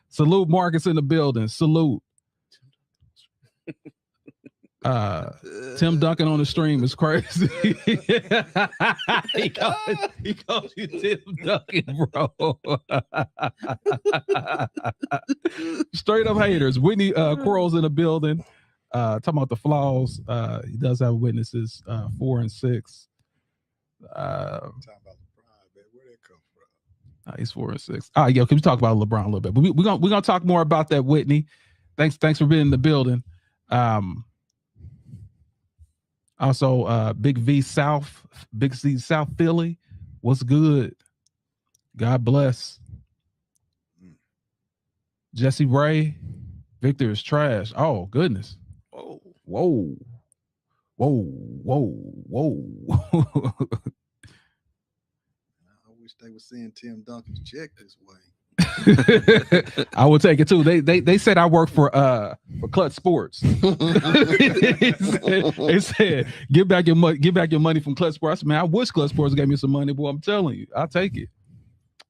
Salute Marcus in the building. Salute. Tim Duncan on the stream is crazy. he calls you Tim Duncan, bro. Straight up haters. Whitney Quarles in the building. Talking about the flaws. He does have witnesses 4 and 6. Talking about LeBron, man. Where that come from? He's 4 and 6. Yeah, can we talk about LeBron a little bit? But we're gonna talk more about that, Whitney. Thanks for being in the building. Also, Big C South Philly. What's good? God bless. Jesse Ray, Victor is trash. Oh, goodness. Whoa. I wish they were seeing Tim Duncan's check this way. I will take it too. They said I work for Clutch Sports. they said give back your money from Clutch Sports. I said, man, I wish Clutch Sports gave me some money, boy. I'm telling you, I'll take it.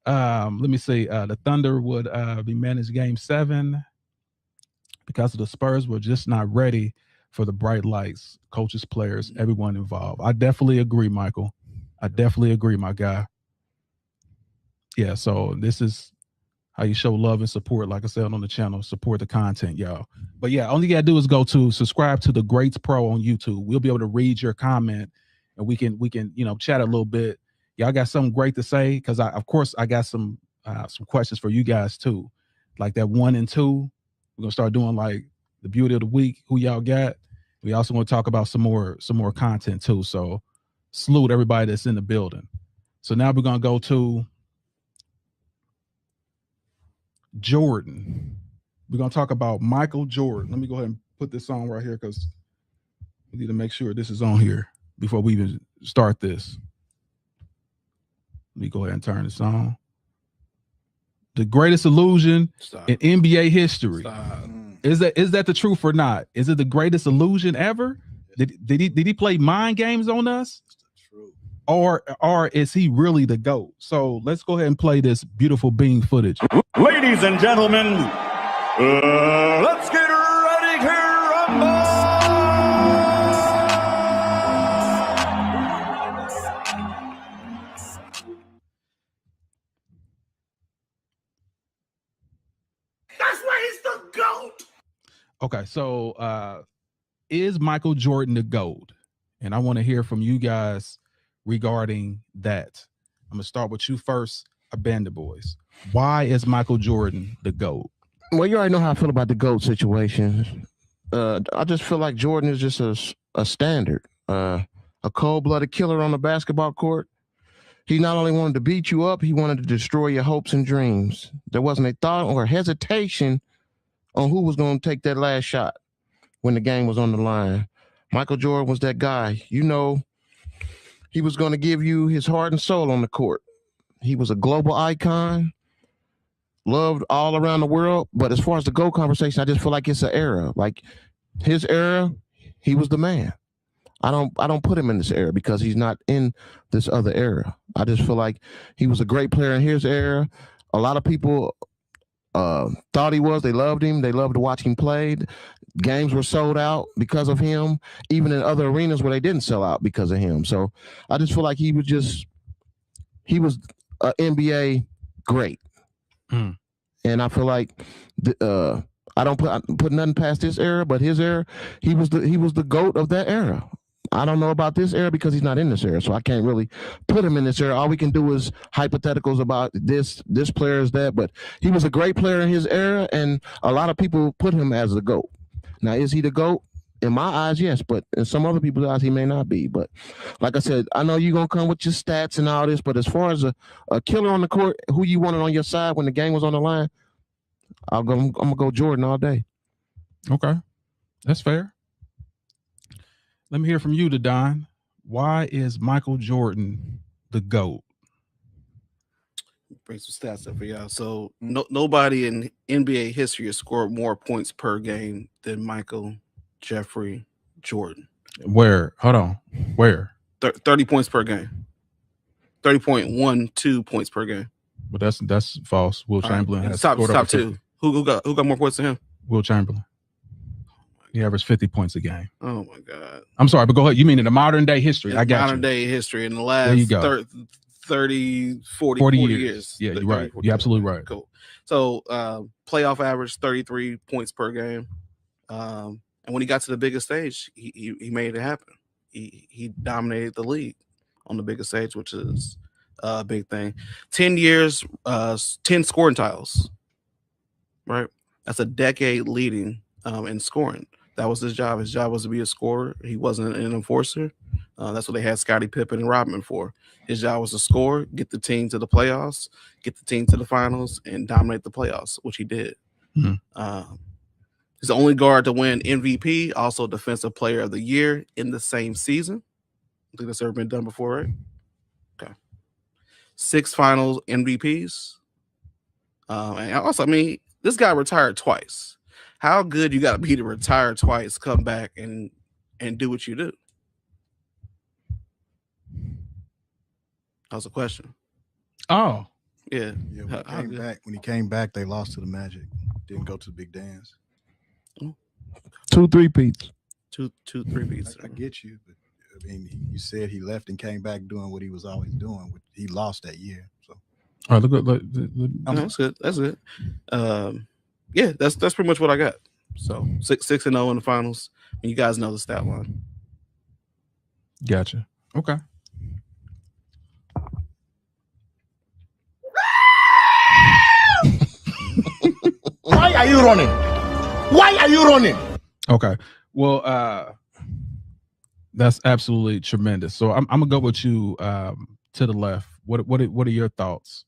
Let me see. The Thunder would be managed Game 7 because the Spurs were just not ready for the bright lights, coaches, players, everyone involved. I definitely agree, Michael. I definitely agree, my guy. Yeah, so this is how you show love and support, like I said on the channel, support the content, y'all. But yeah, all you gotta do is go to subscribe to the Greats Pro on YouTube. We'll be able to read your comment and we can chat a little bit. Y'all got something great to say, because I got some questions for you guys too. Like that 1 and 2. We're gonna start doing like the beauty of the week, who y'all got. We also want to talk about some more content too. So salute everybody that's in the building. So now we're gonna go to Jordan. We're gonna talk about Michael Jordan. Let me go ahead and put this on right here because we need to make sure this is on here before we even start this. Let me go ahead and turn this on. The greatest illusion in NBA history. Is that the truth or not? Is it the greatest illusion ever? Did he play mind games on us? Or is he really the GOAT? So let's go ahead and play this beautiful Bean footage. Ladies and gentlemen, let's get ready to rumble! That's why he's the GOAT! Okay, so is Michael Jordan the GOAT? And I want to hear from you guys regarding that. I'm gonna start with you first, Abandoned Boys. Why is Michael Jordan the GOAT? Well, you already know how I feel about the GOAT situation. I just feel like Jordan is just a standard, a cold-blooded killer on the basketball court. He not only wanted to beat you up, he wanted to destroy your hopes and dreams. There wasn't a thought or hesitation on who was going to take that last shot when the game was on the line. Michael Jordan was that guy. You know, he was going to give you his heart and soul on the court. He was a global icon, loved all around the world. But as far as the GOAT conversation, I just feel like it's an era. Like his era, he was the man. I don't put him in this era because he's not in this other era. I just feel like he was a great player in his era. A lot of people thought he was. They loved him. They loved to watch him play. Games were sold out because of him, even in other arenas where they didn't sell out because of him. So I just feel like he was an NBA great. And I feel like I don't put nothing past this era, but his era, he was the GOAT of that era. I don't know about this era because he's not in this era, so I can't really put him in this era. All we can do is hypotheticals about this player is that, but he was a great player in his era, and a lot of people put him as the GOAT. Now, is he the GOAT? In my eyes, yes, but in some other people's eyes, he may not be. But like I said, I know you're going to come with your stats and all this, but as far as a killer on the court, who you wanted on your side when the game was on the line, I'm going to go Jordan all day. Okay, that's fair. Let me hear from you, Don. Why is Michael Jordan the GOAT? Bring some stats up for y'all. So nobody in NBA history has scored more points per game than Michael Jeffrey Jordan. Where? Hold on. Where? 30 points per game. 30.12 points per game. But that's false. Will Chamberlain has top scored over 50. two. Who got more points than him? Will Chamberlain. He averaged 50 points a game. Oh my God. I'm sorry, but go ahead. You mean in the modern day history? I got modern day history in the last there you go. 30, 40 years. Yeah, you're right. You're absolutely right. Cool. So playoff average 33 points per game. And when he got to the biggest stage, he made it happen. He dominated the league on the biggest stage, which is a big thing. 10 years, 10 scoring titles. Right? That's a decade leading in scoring. That was his job. His job was to be a scorer. He wasn't an enforcer. That's what they had Scottie Pippen and Rodman for. His job was to score, get the team to the playoffs, get the team to the finals, and dominate the playoffs, which he did. Mm-hmm. He's the only guard to win MVP, also Defensive Player of the Year in the same season. I think that's ever been done before, right? Okay. 6 finals MVPs. And also, I mean, this guy retired twice. How good you got to be to retire twice, come back, and do what you do? That was a question. Oh. Yeah. When he came back, they lost to the Magic. Didn't go to the big dance. 2 3-peats. 2 3-peats. I get you, but I mean, you said he left and came back doing what he was always doing. He lost that year. So all right, look. That's good. That's good. Yeah, that's pretty much what I got. So 6-0 in the finals. And you guys know the stat line. Gotcha. Okay. Why are you running? Why are you running? Okay. Well, that's absolutely tremendous. So I'm gonna go with you to the left. What are your thoughts?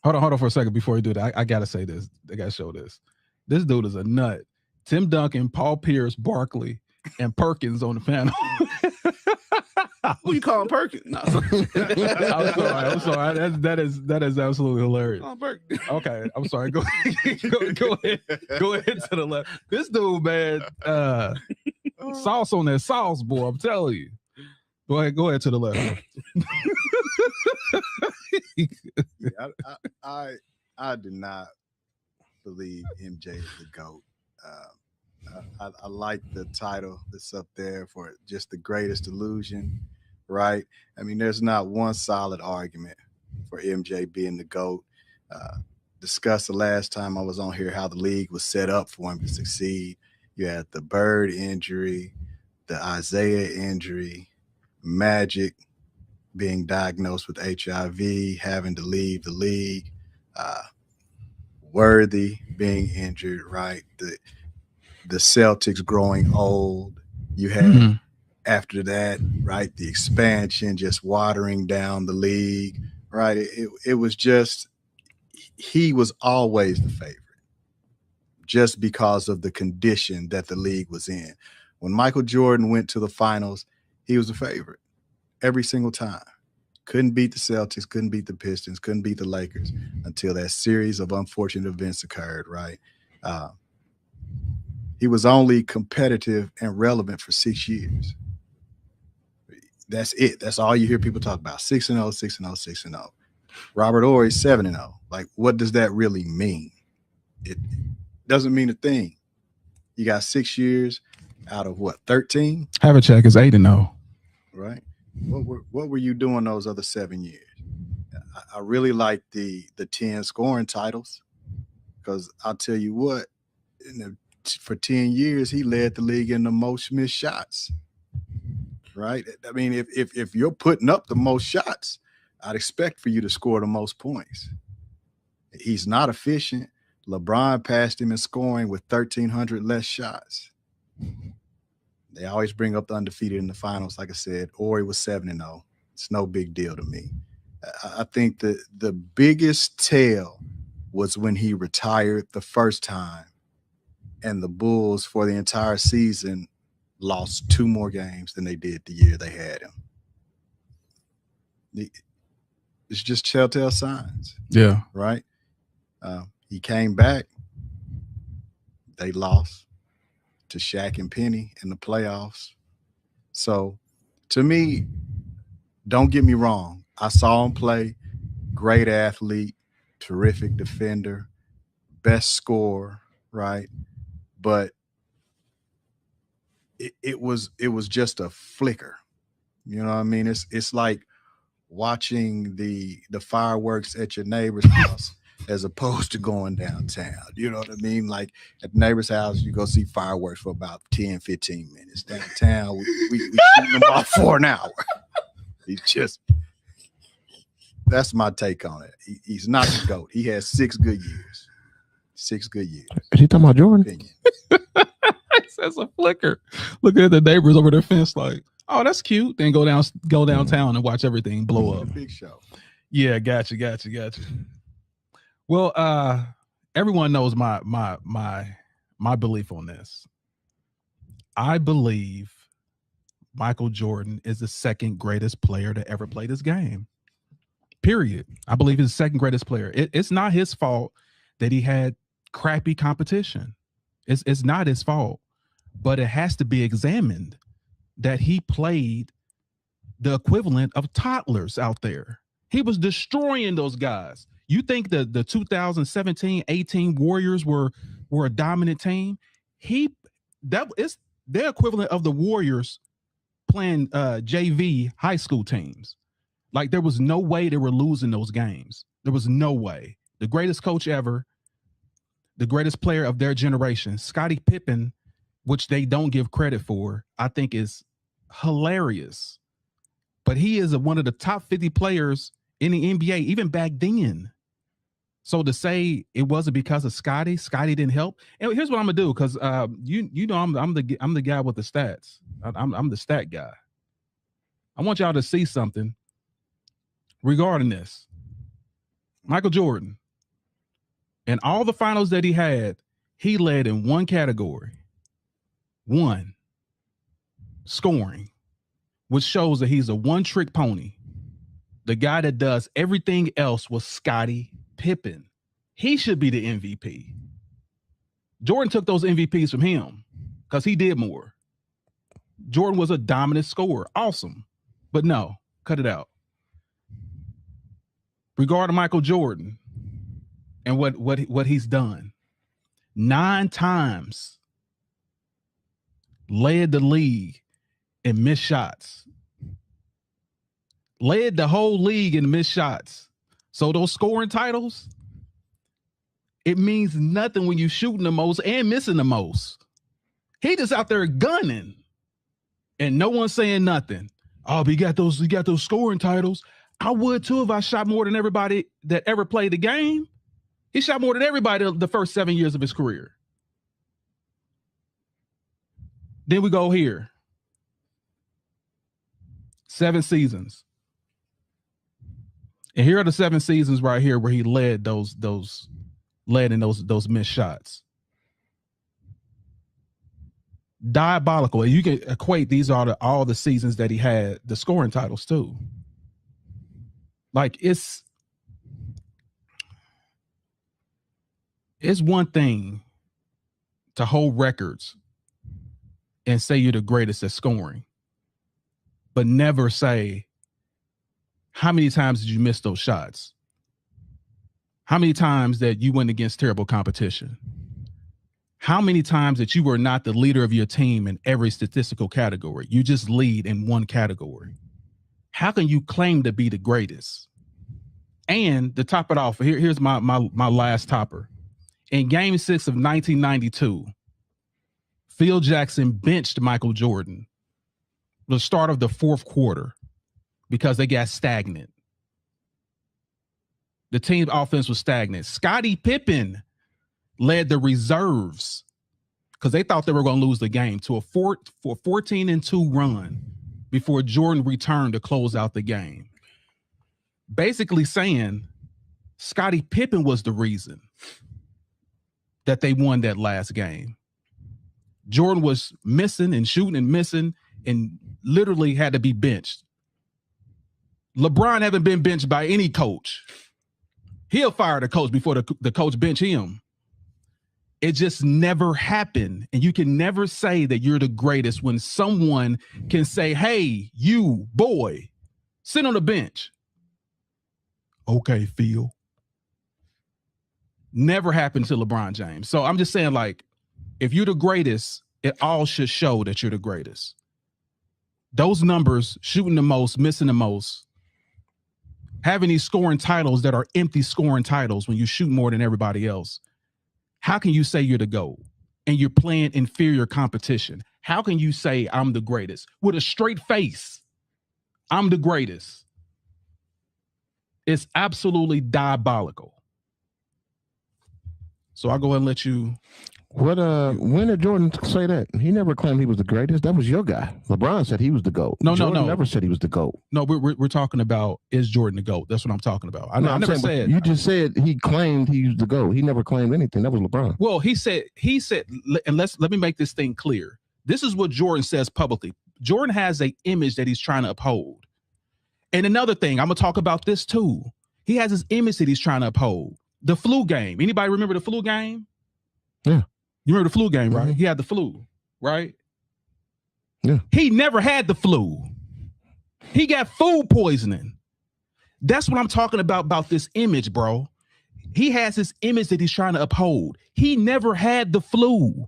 Hold on for a second before you do that. I gotta say this. I gotta show this. This dude is a nut. Tim Duncan, Paul Pierce, Barkley, and Perkins on the panel. Who you calling Perkins? No. I'm sorry. That is absolutely hilarious. Okay, I'm sorry. Go ahead to the left. This dude, man, sauce on that sauce, boy. I'm telling you. Go ahead to the left. I do not believe MJ is the GOAT. I like the title that's up there for just the greatest illusion, right? I mean, there's not one solid argument for MJ being the GOAT. Discussed the last time I was on here how the league was set up for him to succeed. You had the Bird injury, the Isaiah injury, Magic being diagnosed with HIV, having to leave the league, Worthy being injured, right? The Celtics growing old. You had after that, right, the expansion just watering down the league, right? It was just, he was always the favorite just because of the condition that the league was in. When Michael Jordan went to the finals, he was a favorite every single time. Couldn't beat the Celtics, couldn't beat the Pistons, couldn't beat the Lakers until that series of unfortunate events occurred, right? He was only competitive and relevant for 6 years. That's it. That's all you hear people talk about. 6-0, 6-0, 6-0. Robert Horry, 7-0. Like, what does that really mean? It doesn't mean a thing. You got 6 years out of what, 13? Have a check is 8-0. Right. What were you doing those other 7 years? I really like the 10 scoring titles, because I'll tell you what, for 10 years, he led the league in the most missed shots. Right. I mean, if you're putting up the most shots, I'd expect for you to score the most points. He's not efficient. LeBron passed him in scoring with 1,300 less shots. They always bring up the undefeated in the finals. Like I said, Horry was 7-0. It's no big deal to me. I think the biggest tell was when he retired the first time, and the Bulls for the entire season lost 2 more games than they did the year they had him. It's just telltale signs. Yeah. Right? He came back. They lost to Shaq and Penny in the playoffs. So, to me, don't get me wrong. I saw him play. Great athlete, terrific defender, best scorer, right? But it was just a flicker. You know what I mean? It's like watching the fireworks at your neighbor's house as opposed to going downtown. You know what I mean? Like at the neighbor's house, you go see fireworks for about 10, 15 minutes. Downtown, we shooting them off for an hour. He's just, that's my take on it. He's not the GOAT. He has 6 good years. 6 good years. Is he talking about Jordan? That's a flicker. Looking at the neighbors over their fence like, oh, that's cute. Then go downtown and watch everything blow up. Big show. Yeah, gotcha. Well, everyone knows my belief on this. I believe Michael Jordan is the second greatest player to ever play this game. Period. I believe he's the second greatest player. It's not his fault that he had crappy competition. It's not his fault, but it has to be examined that he played the equivalent of toddlers out there. He was destroying those guys. You think the 2017-18 Warriors were a dominant team? That is their equivalent of the Warriors playing JV high school teams. Like there was no way they were losing those games. There was no way. The greatest coach ever, the greatest player of their generation, Scottie Pippen, which they don't give credit for, I think is hilarious. But he is one of the top 50 players in the NBA, even back then. So to say it wasn't because of Scottie didn't help. And here's what I'm gonna do, because you know I'm the guy with the stats. I'm the stat guy. I want y'all to see something regarding this. Michael Jordan, in all the finals that he had, he led in one category. One, scoring, which shows that he's a one-trick pony. The guy that does everything else was Scottie Pippen. He should be the MVP. Jordan took those MVPs from him because he did more. Jordan was a dominant scorer. Awesome. But no, cut it out. Regarding Michael Jordan and what he's done, 9 times led the league in missed shots. Led the whole league in missed shots. So those scoring titles, it means nothing when you're shooting the most and missing the most. He just out there gunning and no one's saying nothing. Oh, but you got those scoring titles. I would too if I shot more than everybody that ever played the game. He shot more than everybody the first 7 years of his career. Then we go here. 7 seasons. And here are the 7 seasons right here where he led led in those missed shots. Diabolical. And you can equate these are all the seasons that he had the scoring titles too. Like it's one thing to hold records and say you're the greatest at scoring, but never say how many times did you miss those shots? How many times that you went against terrible competition? How many times that you were not the leader of your team in every statistical category? You just lead in one category. How can you claim to be the greatest? And to top it off, here's my last topper. In Game 6 of 1992, Phil Jackson benched Michael Jordan the start of the 4th quarter because they got stagnant. The team's offense was stagnant. Scottie Pippen led the reserves because they thought they were going to lose the game to a 14-2 run before Jordan returned to close out the game. Basically saying Scottie Pippen was the reason that they won that last game. Jordan was missing and shooting and missing and literally had to be benched. LeBron haven't been benched by any coach. He'll fire the coach before the coach bench him. It just never happened. And you can never say that you're the greatest when someone can say, hey, you boy, Sit on the bench. Okay, Phil. Never happened to LeBron James. So I'm just saying, like, if you're the greatest, it all should show that you're the greatest. Those numbers, shooting the most, missing the most, having these scoring titles that are empty scoring titles when you shoot more than everybody else. How can you say you're the GOAT and you're playing inferior competition? How can you say I'm the greatest with a straight face? I'm the greatest. It's absolutely diabolical. So I'll go ahead and let you. When did Jordan say that? He never claimed he was the greatest. That was your guy. LeBron said he was the GOAT. Jordan never said he was the GOAT. No, we're talking about, is Jordan the GOAT? That's what I'm talking about. I never said. You just said he claimed he was the GOAT. He never claimed anything. That was LeBron. Well, he said, and let me make this thing clear. This is what Jordan says publicly. Jordan has an image that he's trying to uphold. And another thing, I'm gonna talk about this too. He has his image that he's trying to uphold. The flu game. Anybody remember the flu game? Yeah. You remember the flu game, right? Mm-hmm. He had the flu, right? Yeah. He never had the flu. He got food poisoning. That's what I'm talking about this image, bro. He has this image that he's trying to uphold. He never had the flu.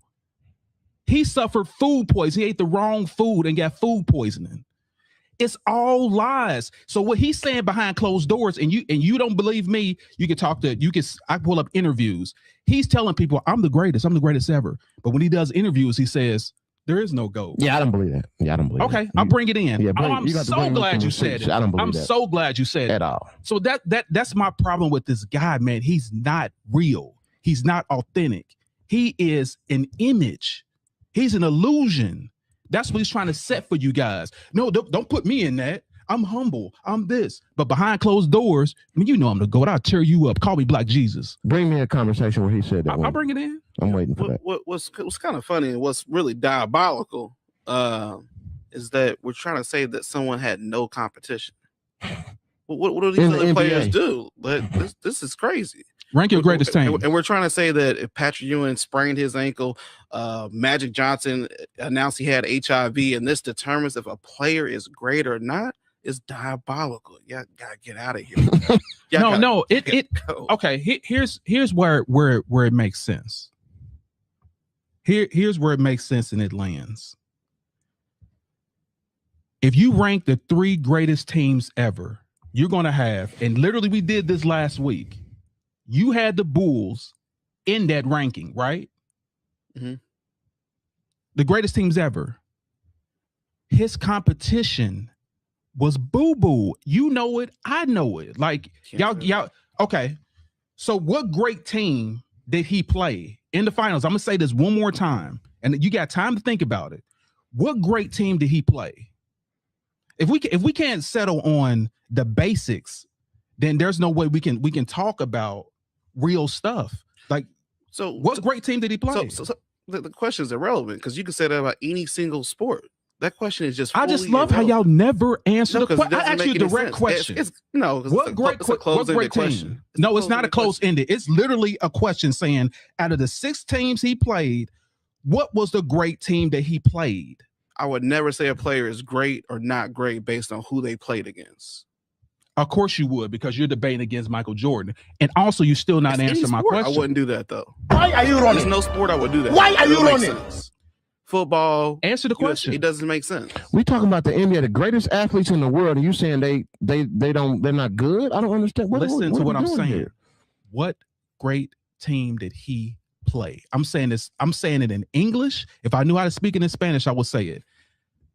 He suffered food poisoning. He ate the wrong food and got food poisoning. It's all lies. So what he's saying behind closed doors, and you don't believe me, I pull up interviews. He's telling people, I'm the greatest ever. But when he does interviews, he says, there is no GOAT. Yeah, I don't believe that. Yeah, I don't believe okay, that. I'll bring it in. Yeah, I'm so glad you said it. I don't believe I'm that so glad you said it. At all. So that's my problem with this guy, man. He's not real. He's not authentic. He is an image. He's an illusion. That's what he's trying to set for you guys. No, don't put me in that. I'm humble. I'm this. But behind closed doors, I mean, you know I'm the GOAT. I'll tear you up. Call me Black Jesus. Bring me a conversation where he said that. I'll bring it in. I'm waiting for that. What's kind of funny and what's really diabolical is that we're trying to say that someone had no competition. What do these other players do? This is crazy. Rank your greatest team. And we're trying to say that if Patrick Ewing sprained his ankle, Magic Johnson announced he had HIV, and this determines if a player is great or not, is diabolical. You gotta get out of here. Okay. Here's where it makes sense. Here's where it makes sense and it lands. If you rank the 3 greatest teams ever, you're gonna have, and literally we did this last week. You had the Bulls in that ranking, right? Mm-hmm. The greatest teams ever. His competition was boo-boo. You know it. I know it. Like, y'all. Okay. So what great team did he play in the finals? I'm going to say this one more time, and you got time to think about it. What great team did he play? If we can't settle on the basics, then there's no way we can talk about real stuff. Like, so what great team did he play? So the question is irrelevant because you can say that about any single sport. That question is just. I just love how y'all never answer the question. I asked you a direct question. What great team? No, it's not a close-ended. It's literally a question saying, out of the 6 teams he played, what was the great team that he played? I would never say a player is great or not great based on who they played against. Of course you would, because you're debating against Michael Jordan. And also, you're still not answering my question. I wouldn't do that, though. Why are you running? There's no sport I would do that. Why are you running? Football. Answer the question. It doesn't make sense. We talking about the NBA, the greatest athletes in the world, and you saying they're not good? I don't understand. Listen to what I'm saying. Here? What great team did he play? I'm saying this. I'm saying it in English. If I knew how to speak it in Spanish, I would say it.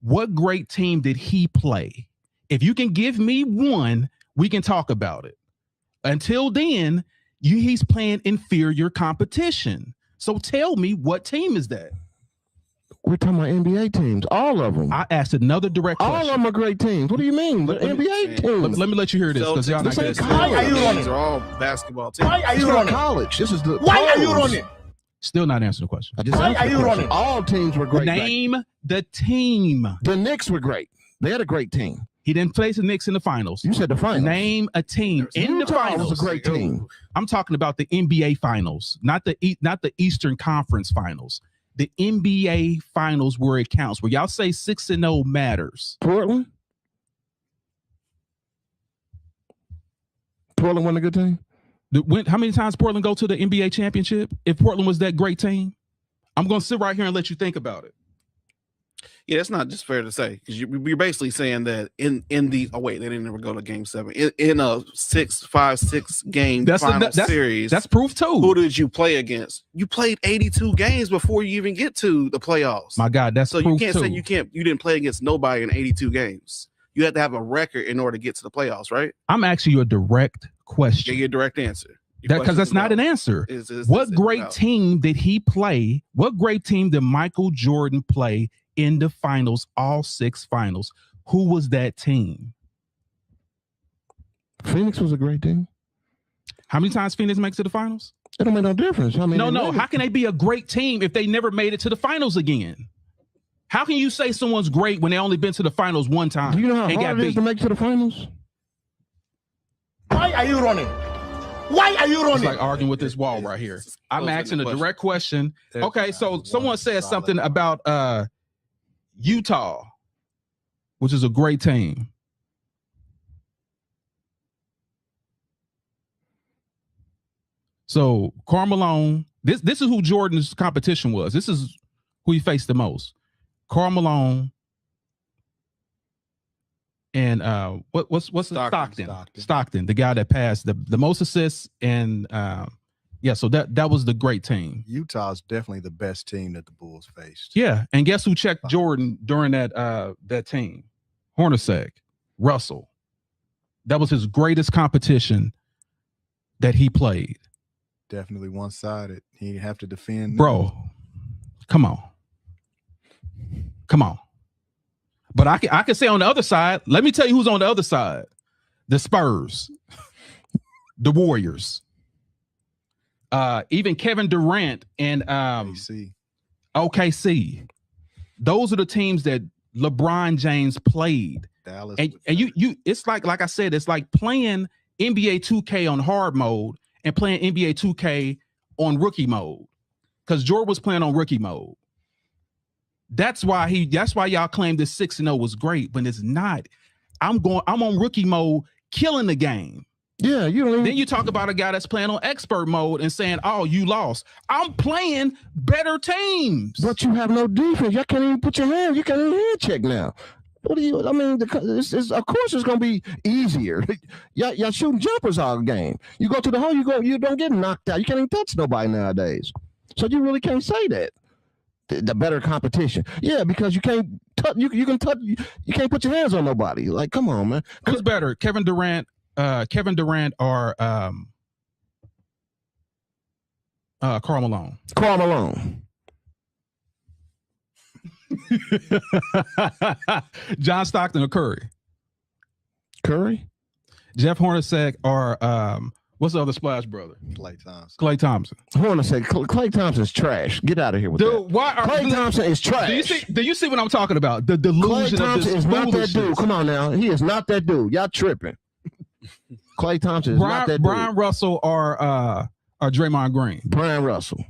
What great team did he play? If you can give me one, we can talk about it. Until then, he's playing inferior competition. So tell me, what team is that? We're talking about NBA teams, all of them. I asked another direct question. All of them are great teams. What do you mean? The NBA teams. Let me let you hear this, because y'all not college. Why are you running? These are all basketball teams. Why are you running? College. This is the. Why are you running? Still not answering the question. Why are you running? All teams were great. Name the team. The Knicks were great. They had a great team. He didn't face the Knicks in the finals. You said the finals. Name a team in the finals. Was a great team. I'm talking about the NBA finals, not the Eastern Conference finals. The NBA finals where it counts, where y'all say 6-0 matters. Portland? Portland wasn't a good team? How many times Portland go to the NBA championship? If Portland was that great team, I'm going to sit right here and let you think about it. Yeah, it's not just fair to say because you're basically saying that in the they didn't ever go to Game 7 in a 6-5-6 game series. That's proof too. Who did you play against? You played 82 games before you even get to the playoffs. My God, that's so proof you can't too. say you didn't play against nobody in 82 games. You had to have a record in order to get to the playoffs, right? I'm asking you a direct question. Yeah, your direct answer. Because that's not an answer. What great team did he play? What great team did Michael Jordan play in the finals, all 6 finals? Who was that team? Phoenix was a great team. How many times Phoenix makes it to the finals? It don't make no difference. No. How can they be a great team if they never made it to the finals again? How can you say someone's great when they only been to the finals one time? Do you know how hard it is to make it to the finals? Why are you running? Why are you running? It's like arguing with this wall right here. I'm asking a direct question. Okay, so someone said something about Utah, which is a great team. So Karl Malone, this is who Jordan's competition was. This is who he faced the most. Karl Malone and what's Stockton, the guy that passed the most assists, and so that was the great team. Utah's definitely the best team that the Bulls faced. Yeah, and guess who checked Jordan during that team? Hornacek, Russell. That was his greatest competition that he played. Definitely one-sided. He didn't have to defend. Bro, come on. But I can say on the other side, let me tell you who's on the other side. The Spurs, the Warriors, even Kevin Durant and OKC. Those are the teams that LeBron James played. Dallas and you it's like I said, it's like playing NBA 2K on hard mode and playing NBA 2K on rookie mode. Because Jordan was playing on rookie mode. That's why y'all claim this 6-0 was great, but it's not. I'm on rookie mode, killing the game. Yeah, Then you talk about a guy that's playing on expert mode and saying, "Oh, you lost." I'm playing better teams, but you have no defense. You can't even put your hand. You can't even hand check now. What do you? I mean, of course it's gonna be easier. Y'all shooting jumpers all game. You go to the hole, you don't get knocked out. You can't even touch nobody nowadays. So you really can't say that. The better competition, yeah, because you can't touch. You can touch. You can't put your hands on nobody. Like, come on, man. Who's better, Kevin Durant, or Karl Malone? Karl Malone. John Stockton or Curry? Curry. Jeff Hornacek or what's the other Splash brother? Klay Thompson. Hornacek. Klay Thompson's trash. Get out of here with that. Klay Thompson is trash. Do you see what I'm talking about? The delusion Klay Thompson is not that dude. Come on now. He is not that dude. Y'all tripping. Klay Thompson is not that dude. Brian Russell or Draymond Green? Brian Russell.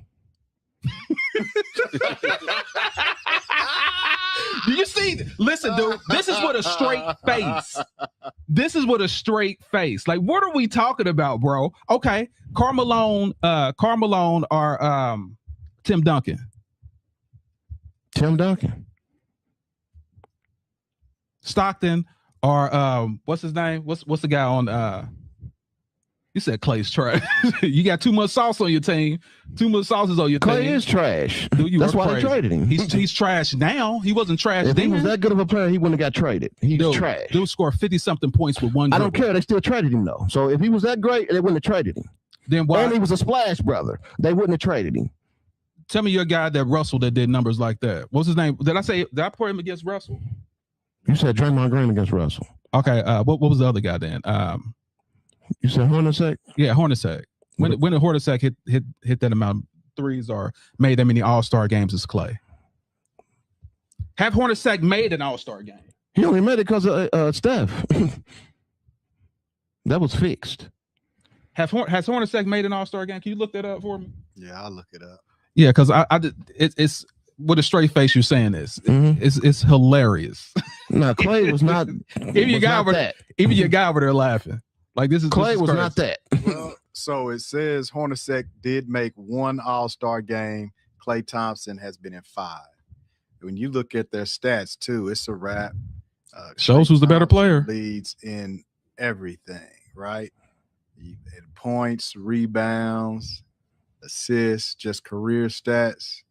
Do you see? Listen, dude, this is what a straight face. This is what a straight face. Like, what are we talking about, bro? Okay, Karl Malone or Tim Duncan. Tim Duncan. Stockton or what's his name? What's the guy on you said Klay's trash. You got too much sauce on your team. Too much sauces on your team. Klay is trash. That's why they traded him. He's trash now. He wasn't trash if then. He was that good of a player, he wouldn't have got traded. He's trash. Dude scored 50-something points with one. I don't care. They still traded him though. So if he was that great, they wouldn't have traded him. Then why? And he was a splash brother. They wouldn't have traded him. Tell me your guy that Russell that did numbers like that. What's his name? Did I put him against Russell? You said Draymond Green against Russell. Okay. What was the other guy then? You said Hornacek? Yeah, Hornacek. When did Hornacek hit that amount of threes or made that many All-Star games as Klay? Have Hornacek made an All-Star game? He only made it because of Steph. That was fixed. Has Hornacek made an All-Star game? Can you look that up for me? Yeah, I'll look it up. Yeah, because it's with a straight face you're saying this. Mm-hmm. It's hilarious. No, Klay was not. Even your guy over there laughing. Like this Clay is was crazy. not that. Well, so it says Hornacek did make one All-Star game. Klay Thompson has been in 5. When you look at their stats too, it's a wrap. Shows Klay who's the better Thompson player. leads in everything, right? In points, rebounds, assists, just career stats.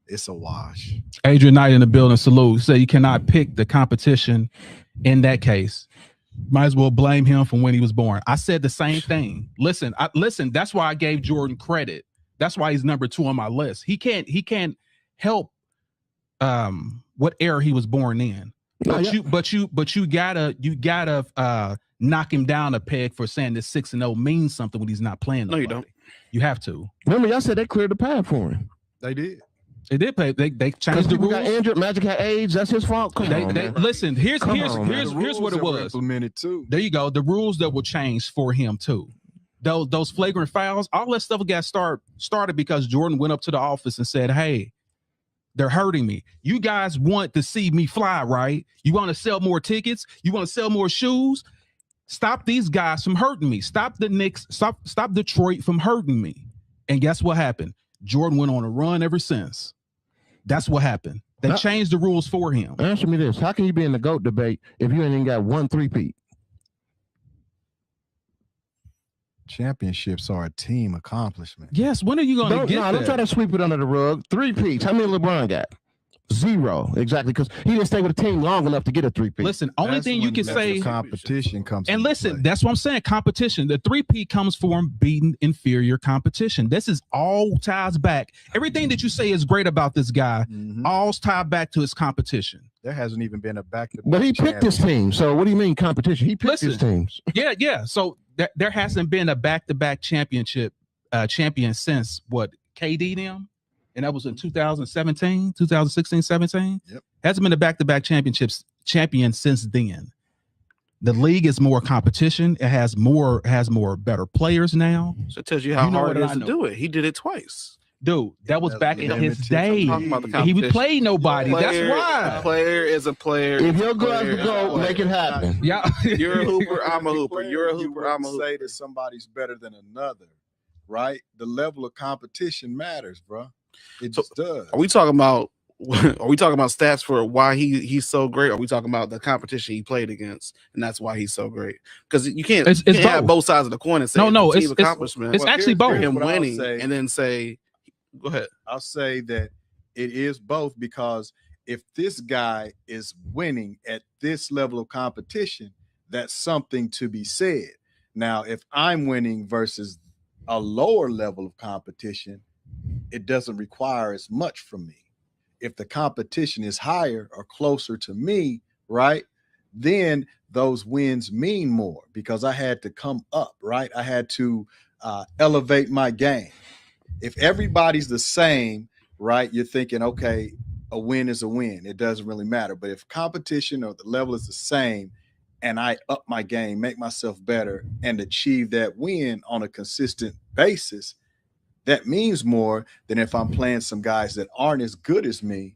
It's a wash. Adrian Knight in the building. Salute. Say you cannot pick the competition in that case. Might as well blame him from when he was born. I said the same thing. Listen. That's why I gave Jordan credit. That's why he's number 2 on my list. He can't help what era he was born in. But you gotta knock him down a peg for saying that 6-0 means something when he's not playing. No, you don't. You have to. Remember, y'all said they cleared the path for him. They did. They did play. They changed the People rules. got injured. Magic had AIDS. That's his fault. Come on, man. Listen. Here's Come here's on, man. here's The here's what rules it that were was. implemented too. There you go. The rules that will change for him too. Those flagrant fouls, all that stuff got started because Jordan went up to the office and said, "Hey, they're hurting me. You guys want to see me fly, right? You want to sell more tickets? You want to sell more shoes? Stop these guys from hurting me. Stop the Knicks. Stop Detroit from hurting me." And guess what happened? Jordan went on a run ever since. That's what happened. They changed the rules for him. Answer me this: how can you be in the GOAT debate if you ain't even got 1 3-peat? Championships are a team accomplishment. Yes. When are you going to get Don't try that? to sweep it under the rug. 3-peats. How many LeBron got? 0. Exactly, because he didn't stay with the team long enough to get a 3-peat. Listen, only That's thing you when can the say. competition comes. And into listen, play. that's what I'm saying. Competition. The 3-peat comes from beating inferior competition. This is all ties back. Everything that you say is great about this guy, all's tied back to his competition. There hasn't even been a back-to-back. But he picked his team. So what do you mean competition? He picked his teams. Yeah. So there hasn't been a back-to-back champion since what, KD them? And that was in 2016, 17. Yep. Hasn't been a back-to-back champion since then. The league is more competition. It has more better players now. So it tells you how hard it is to know. do it. He did it twice. Dude, that was back in his limited day. talking about the And he would competition. play nobody. Player- That's why. A player is a player. If is a your girl's player, the is a GOAT, player. make it happen. Yeah. You're a hooper. I'm a hooper. Player, You're a you hooper. I'm a wouldn't hooper. say that somebody's better than another, right? The level of competition matters, bro. It just does. Are we talking about? Are we talking about stats for why he's so great? Or are we talking about the competition he played against, and that's why he's so great? Because you can't, It's you can't have both. both sides of the coin and say No, it's a it's team accomplishment. it's actually both. him what I'll winning say. and then say, go ahead. I'll say that it is both, because if this guy is winning at this level of competition, that's something to be said. Now, if I'm winning versus a lower level of competition, it doesn't require as much from me. If the competition is higher or closer to me, right, then those wins mean more because I had to come up, right? I had to elevate my game. If everybody's the same, right, you're thinking, okay, a win is a win. It doesn't really matter. But if competition or the level is the same and I up my game, make myself better, and achieve that win on a consistent basis, that means more than if I'm playing some guys that aren't as good as me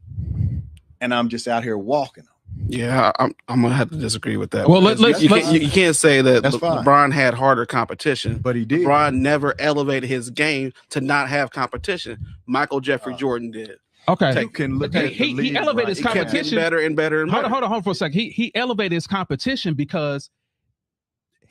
and I'm just out here walking them. Yeah, I'm gonna have to disagree with that. Well, Because you can't say that That's fine. LeBron had harder competition. But he did. LeBron never elevated his game to not have competition. Michael Jeffrey Jordan did. Okay. You can look Okay, at the he league, elevated right? his He kept competition. getting better and better and better. Hold on for a second. He elevated his competition because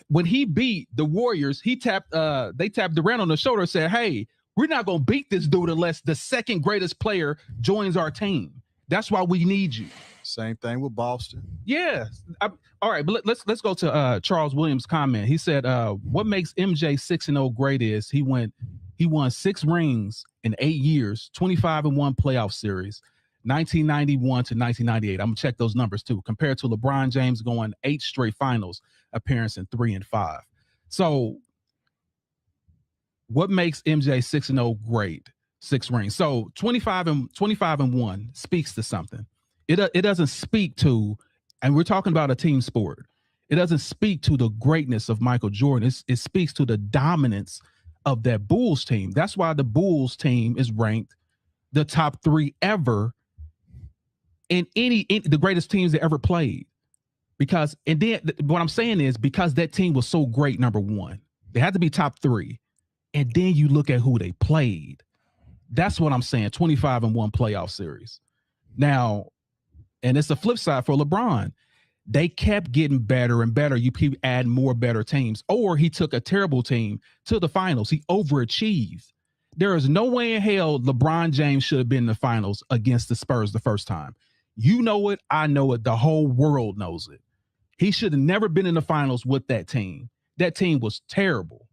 when he beat the Warriors, they tapped Durant on the shoulder and said, "Hey, we're not gonna beat this dude unless the second greatest player joins our team. That's why we need you." Same thing with Boston. Yeah. All right, but let's go to Charles Williams' comment. He said, "What makes MJ 6-0 great is he won 6 rings in 8 years, 25-1 playoff series, 1991 to 1998. I'm gonna check those numbers too, compared to LeBron James going 8 straight finals appearance in 3 and 5. So, what makes MJ 6-0 great? 6 rings. So 25-1 speaks to something. It doesn't speak to, and we're talking about a team sport. It doesn't speak to the greatness of Michael Jordan. It speaks to the dominance of that Bulls team. That's why the Bulls team is ranked the top 3 ever in the greatest teams that ever played. Because, and then what I'm saying is because that team was so great, number one, they had to be top 3. And then you look at who they played. That's what I'm saying. 25-1 playoff series. Now, and it's the flip side for LeBron. They kept getting better and better. You keep adding more better teams. Or he took a terrible team to the finals. He overachieved. There is no way in hell LeBron James should have been in the finals against the Spurs the first time. You know it. I know it. The whole world knows it. He should have never been in the finals with that team. That team was terrible.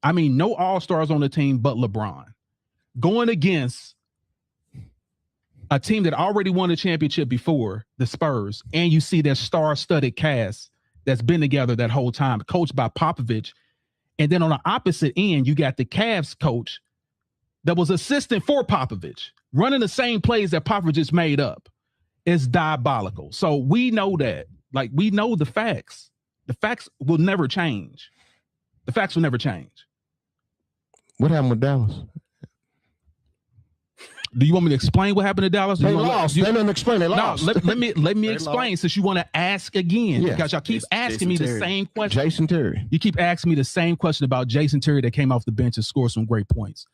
I mean, no all-stars on the team but LeBron. Going against a team that already won a championship before, the Spurs, and you see that star-studded cast that's been together that whole time, coached by Popovich. And then on the opposite end, you got the Cavs coach that was assistant for Popovich, running the same plays that Popovich just made up. It's diabolical. So we know that. Like, we know the facts. The facts will never change. The facts will never change. What happened with Dallas? Do you want me to explain what happened to Dallas? They lost. They didn't explain. They lost. No, let me explain since you want to ask again. Yes. Because y'all keep asking me the same question. Jason Terry. You keep asking me the same question about Jason Terry that came off the bench and scored some great points.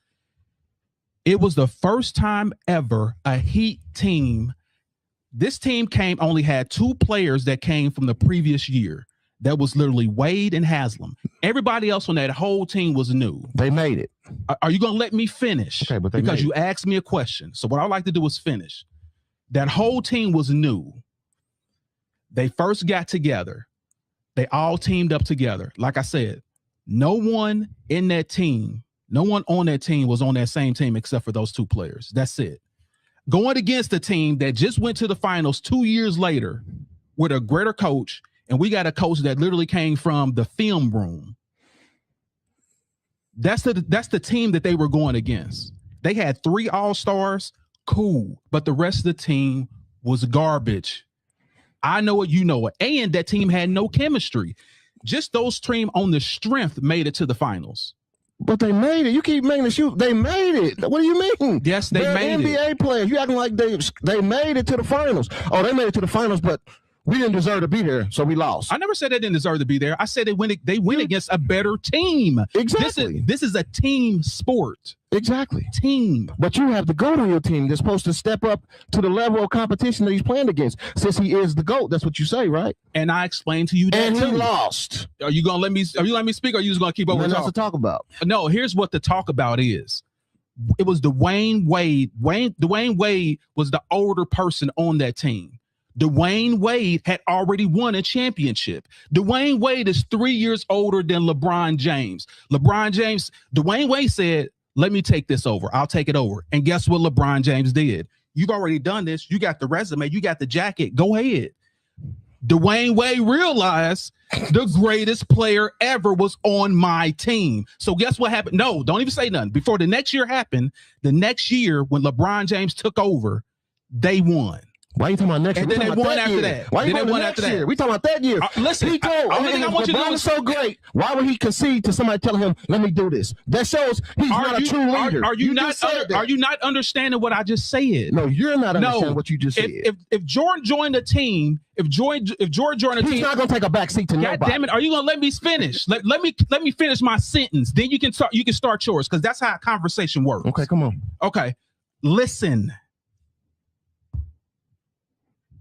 It was the first time ever a Heat team. This team only had 2 players that came from the previous year. That was literally Wade and Haslam. Everybody else on that whole team was new. They made it. Are you going to let me finish? Okay, but because you asked me a question. So what I like to do is finish. That whole team was new. They first got together. They all teamed up together. Like I said, no one on that team was on that same team except for those 2 players. That's it. Going against a team that just went to the finals 2 years later with a greater coach, and we got a coach that literally came from the film room. That's the team that they were going against. They had 3 all-stars, cool, but the rest of the team was garbage. I know it, you know it. And that team had no chemistry. Just those teams on the strength made it to the finals. But they made it. You keep making the shoot. They made it. What do you mean? Yes, they made it. NBA players. You acting like they made it to the finals. Oh, they made it to the finals, but we didn't deserve to be there, so we lost. I never said they didn't deserve to be there. I said they went against a better team. Exactly. This is a team sport. Exactly. Team. But you have the GOAT on your team that's supposed to step up to the level of competition that he's playing against. Since he is the GOAT, that's what you say, right? And I explained to you that and too. he lost. Are you let me speak, or are you just gonna keep over Nothing else to talk about? No, here's what the talk about is. It was Dwayne Wade. Dwayne Wade was the older person on that team. Dwayne Wade had already won a championship. Dwayne Wade is 3 years older than LeBron James. Dwayne Wade said, let me take this over. I'll take it over. And guess what LeBron James did? You've already done this. You got the resume. You got the jacket. Go ahead. Dwayne Wade realized the greatest player ever was on my team. So guess what happened? No, don't even say nothing. Before the next year happened, the next year when LeBron James took over, they won. Why are you talking about next year? And then they won after that. Why are you talking about next year? We talking about that year. Listen, he told, only thing I want you to do is so great. Why would he concede to somebody telling him, "Let me do this"? That shows he's not a true leader. Are you not understanding what I just said? No, you're not understanding what you just said. If Jordan joined the team, if Jordan joined the team, he's not gonna take a back seat to nobody. God damn it! Are you gonna let me finish? Let me finish my sentence. Then you can start yours, because that's how a conversation works. Okay, come on. Okay, listen.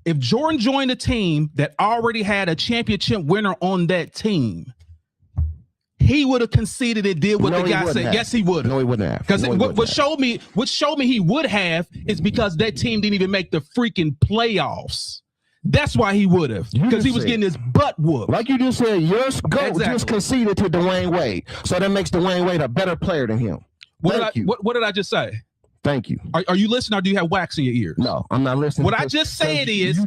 If Jordan joined a team that already had a championship winner on that team, he would have conceded and did what the guy said. Yes, he would. No, he wouldn't have. Because what showed me he would have is because that team didn't even make the freaking playoffs. That's why he would have, because he was getting his butt whooped. Like you just said, your GOAT just conceded to Dwayne Wade, so that makes Dwayne Wade a better player than him. What did I just say? Thank you. Are you listening, or do you have wax in your ears? No, I'm not listening. What I just said is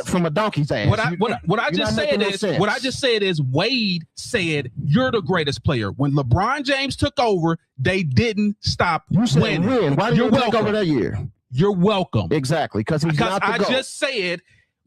from a donkey's ass. What I just said is Wade said you're the greatest player. When LeBron James took over, they didn't stop winning. Win. Why did you take over that year? You're welcome. Exactly, because I just said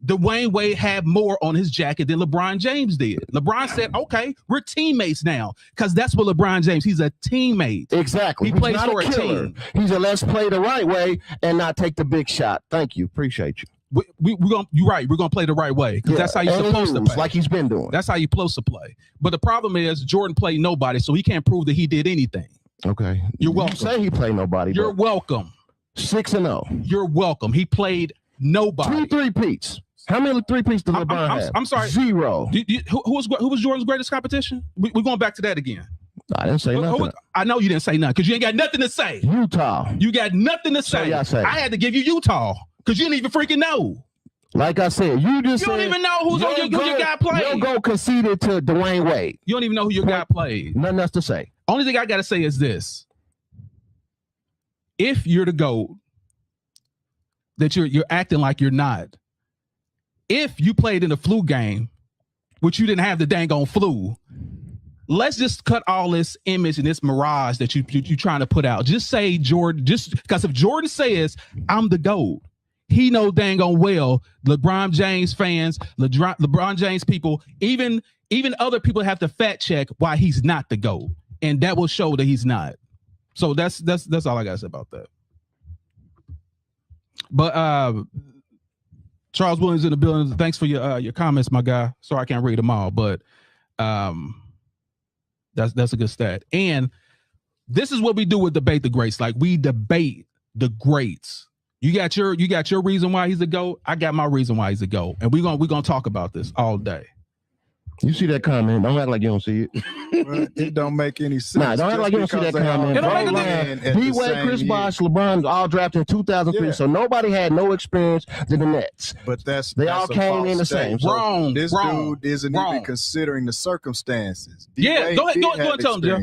Dwayne Wade had more on his jacket than LeBron James did. LeBron said, okay, we're teammates now, because that's what LeBron James, he's a teammate. Exactly. He plays for a team. He's a let's play the right way and not take the big shot. Thank you. Appreciate you. we're gonna. You're right. We're gonna play the right way because that's how you're supposed to play. Like he's been doing. That's how you're supposed to play. But the problem is Jordan played nobody, so he can't prove that he did anything. Okay, You're welcome. You say he played nobody. You're welcome. 6-0. You're welcome. He played nobody. 2 3-peats. How many 3-peats did LeBron have? I'm sorry. 0. Who was Jordan's greatest competition? We're going back to that again. I didn't say nothing. I know you didn't say nothing because you ain't got nothing to say. Utah. You got nothing to say. I had to give you Utah because you didn't even freaking know. Like I said, you don't even know who your guy played. Your go conceded to Dwayne Wade. You don't even know who your guy played. Nothing else to say. Only thing I got to say is this. If you're the GOAT, that you're acting like you're not. If you played in a flu game, which you didn't have the dang on flu, let's just cut all this image and this mirage that you trying to put out. Just say Jordan, just because if Jordan says I'm the GOAT, he know dang on well LeBron James fans, LeBron James people, even other people have to fact check why he's not the GOAT, and that will show that he's not. So that's all I got to say about that. But Charles Williams in the building. Thanks for your comments, my guy. Sorry I can't read them all, but that's a good stat. And this is what we do with Debate the Greats. Like, we debate the greats. You got your reason why he's a GOAT. I got my reason why he's a GOAT, and we're gonna talk about this all day. You see that comment? Don't act like you don't see it. Well, it don't make any sense. Nah, don't act like you don't see that comment. D-Wade, Chris Bosh, LeBron all drafted in 2003, so nobody had no experience than the Nets. But they all came in the same. Wrong. This dude isn't even considering the circumstances. Yeah, go ahead and tell him, Joe.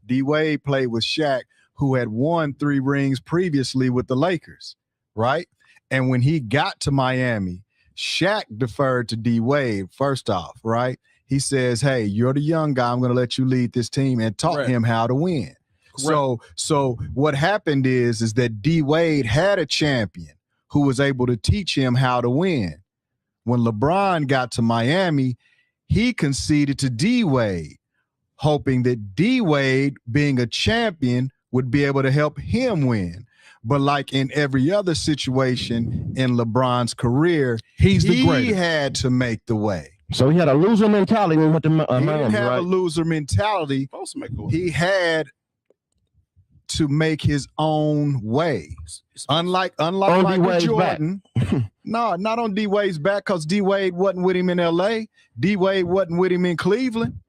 D-Wade played with Shaq, who had won 3 rings previously with the Lakers, right? And when he got to Miami, Shaq deferred to D-Wade first off, right? He says, hey, you're the young guy. I'm going to let you lead this team, and taught him how to win. So what happened is that D-Wade had a champion who was able to teach him how to win. When LeBron got to Miami, he conceded to D-Wade, hoping that D-Wade, being a champion, would be able to help him win. But like in every other situation in LeBron's career, he had to make the way. So he had a loser mentality when he went to Miami. He didn't have a loser mentality. He had to make his own way. Unlike Michael Jordan. No, not on D-Wade's back, because D-Wade wasn't with him in L.A. D-Wade wasn't with him in Cleveland.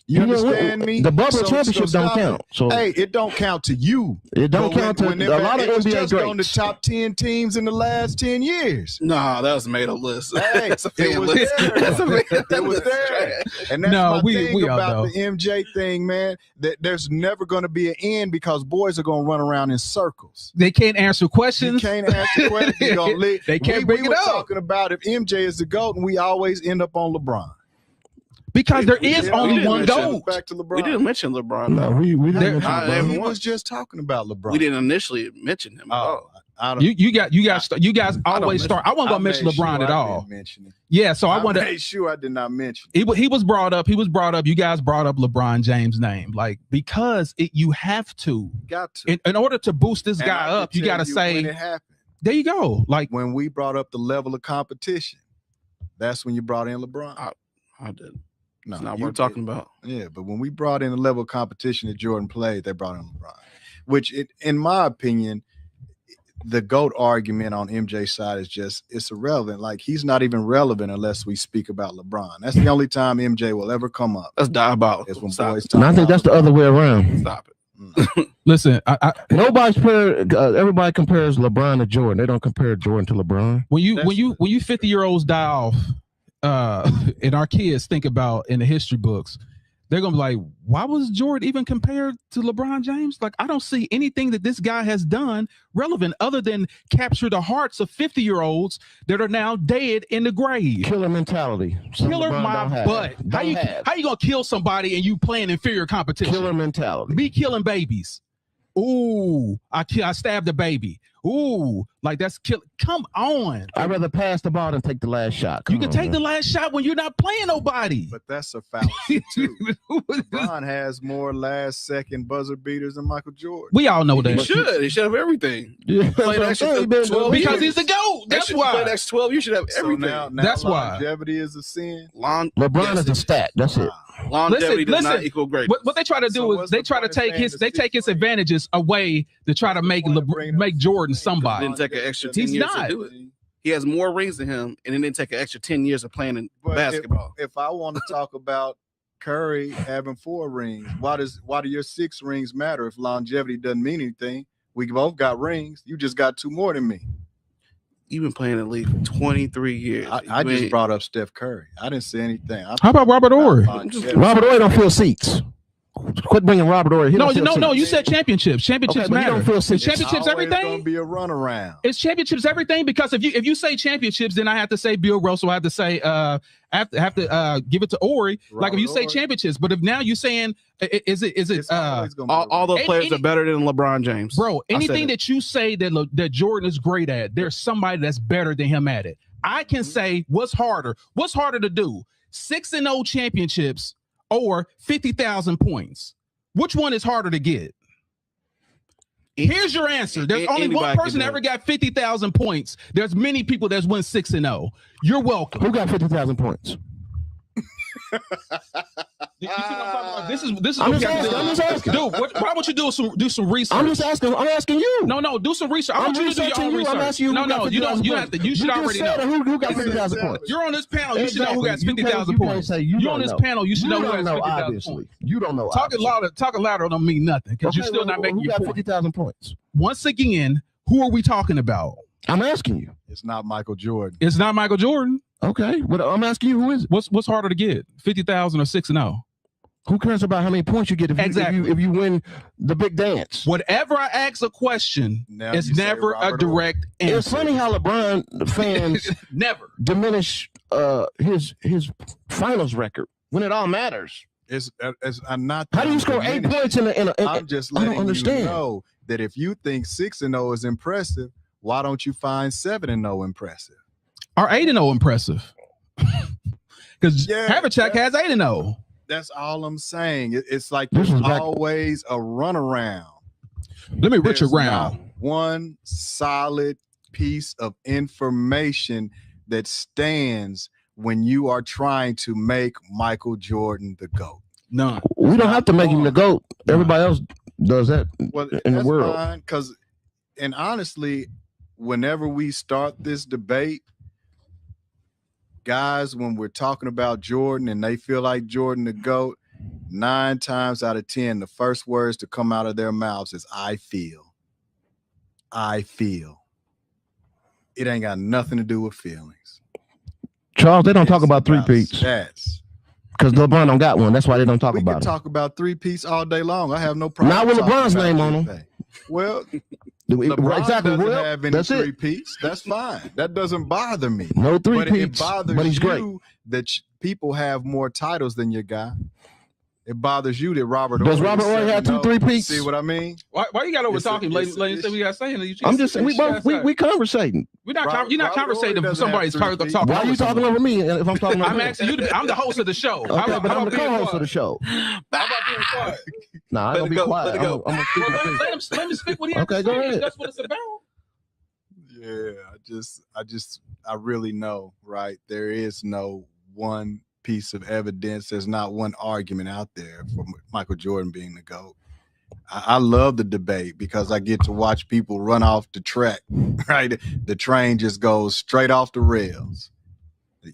You understand me? The bubble championship don't count. So hey, it don't count to you. It don't count to a lot of NBA just greats. On the top 10 teams in the last 10 years. Nah, that was made a list. Hey, that's a fan list. It was there. And that's my thing about the MJ thing, man. That there's never going to be an end, because boys are going to run around in circles. They can't answer questions. You can't answer questions. They can't bring it up. Talking about if MJ is the GOAT, and we always end up on LeBron. Because there is only one GOAT. Back to LeBron. We didn't mention LeBron. No, we didn't. He was just talking about LeBron. We didn't initially mention him. You guys always start. I wasn't gonna mention LeBron at all. Yeah, so I wanted. I made sure I did not mention. He was brought up. You guys brought up LeBron James' name, like, because you have to. Got to. In order to boost this guy up, you got to say. When it happened. There you go. Like when we brought up the level of competition, that's when you brought in LeBron. I did. No, it's not what we're talking about. Yeah, but when we brought in the level of competition that Jordan played, they brought in LeBron, which, in my opinion, the GOAT argument on MJ's side is it's irrelevant. Like, he's not even relevant unless we speak about LeBron. That's the only time MJ will ever come up. That's diabolical. It's when boys talk. I think that's the other way around. Stop it. Listen, everybody compares LeBron to Jordan. They don't compare Jordan to LeBron. When you 50-year-olds die off, and our kids think about in the history books, they're gonna be like, why was Jordan even compared to LeBron James? Like, I don't see anything that this guy has done relevant other than capture the hearts of 50-year-olds that are now dead in the grave. Killer mentality. Killer my butt. How you gonna kill somebody and you playing inferior competition? Killer mentality. Be killing babies. Ooh, I stabbed a baby. Ooh, like that's kill. Come on. I'd rather pass the ball than take the last shot. You can take the last shot when you're not playing nobody. But that's a fallacy too. LeBron has more last-second buzzer beaters than Michael Jordan. We all know He that. should have everything. Yeah, Played extra 12 Because years. he's the GOAT. That's Played why. extra 12 years, should have everything. So now That's why. longevity is a sin. LeBron is a stat. That's it. Longevity does not Listen, equal greatness. What they try to do So is what's they the try to point of take saying his the they take his sixth ring? advantages away to try to make What's the point of bringing Jordan up- somebody. Didn't take an extra 10 He's years not. to do it. He has more rings than him, and it didn't take an extra 10 years of playing in But basketball. If I want to talk about Curry having 4 rings, why do your 6 rings matter if longevity doesn't mean anything? We both got rings. You just got 2 more than me. You've been playing in the league for 23 years. I You just ain't- brought up Steph Curry. I didn't say anything. How about Robert Horry? Robert Ory don't fill seats. Quit bringing Robert Ory. He No, don't fill no. seats. You said championships. Okay, Championships but he matter. don't feel Is seats. championships Always gonna everything? be a runaround. Is championships everything? Because if you say championships, then I have to say Bill Russell. I have to say I have to give it to Ori. Like if you say Robert Horry. championships, but if now you're saying is it It's always gonna be all those Any- players any- are better than LeBron James. bro, I said anything it. that you say that Jordan is great at, there's somebody that's better than him at it. I can say what's harder. What's harder to do? 6-0 championships or 50,000 points. Which one is harder to get? Here's your answer. There's only one Anybody can person do ever it. got 50,000 points. There's many people that's won 6-0. You're welcome. Who got 50,000 points? You see what I'm talking about? This is I'm what just we gotta asking, do. I'm just asking. Dude, why don't you do some research? I'm just asking. I'm asking you. No, do some research. I I'm want you to do your researching own you. research. I'm asking you. No, who got you don't. 50,000 You have to. You points. should just already said know. Who got 50,000 points? You're on this panel. You should know who got Exactly. You 50,000 can't points. say you You're don't on this know. panel. You should know who don't has know, 50,000 obviously. points. You don't know. Talking louder don't mean nothing because you're still not making Who your got point. 50,000 points? Once again, who are we talking about? I'm asking you. It's not Michael Jordan. It's not Michael Jordan. Okay, but I'm asking you, who is it? What's harder to get? 50,000 or 6-0? Who cares about how many points you get Exactly. if you win the big dance? Whenever I ask a question, Now it's you say never a Robert direct answer. It's funny how LeBron fans Never. diminish his finals record when it all matters. It's I'm not. How do you score 8 points in a I'm just I don't letting understand. you know that if you think 6-0 is impressive, why don't you find 7-0 impressive? Are 8-0 impressive? Because Yeah, Havlicek has 8-0. That's all I'm saying. It's like This there's is back- always a runaround. Let me reach There's around. not one solid piece of information that stands when you are trying to make Michael Jordan the GOAT. None. We don't have to make him the GOAT. Everybody else does that Well, in the that's world. fine, because, and honestly, whenever we start this debate, guys, when we're talking about Jordan and they feel like Jordan the GOAT, 9 times out of 10, the first words to come out of their mouths is "I feel." I feel. It ain't got nothing to do with feelings. Charles, they don't talk It's about three-peats stats. because LeBron don't got one. That's why they don't talk We about can it. talk about 3-peats all day long. I have no problem. Not with talking LeBron's about name on 'em. 3-peat. Well, LeBron Exactly. doesn't Well, have any that's it. 3-peats. That's fine. That doesn't bother me. No But it three-peats, bothers but he's you great. that people have more titles than your guy. It bothers you that Robert Does Ory Robert is Ory have 7-0. 2 3-peats? See what I mean? Why you got over It's a- talking? it's a- Ladies, say we got saying. I'm just saying we conversating. We're not. Robert- You're not Robert Ory conversating. doesn't Somebody's have talking. 3-peats. Why are you talking over me if I'm talking over I'm you? asking you. I'm the host of the show. Okay, but I'm the being co-host of quiet? the show. How about being quiet? Nah, I Let don't it be go, quiet. let it go. I'm gonna speak Well, my piece. let him speak what he has Okay, to go say. ahead. That's what it's about. Yeah, I really know, right? There is no one piece of evidence. There's not one argument out there for Michael Jordan being the GOAT. I love the debate because I get to watch people run off the track, right? The train just goes straight off the rails.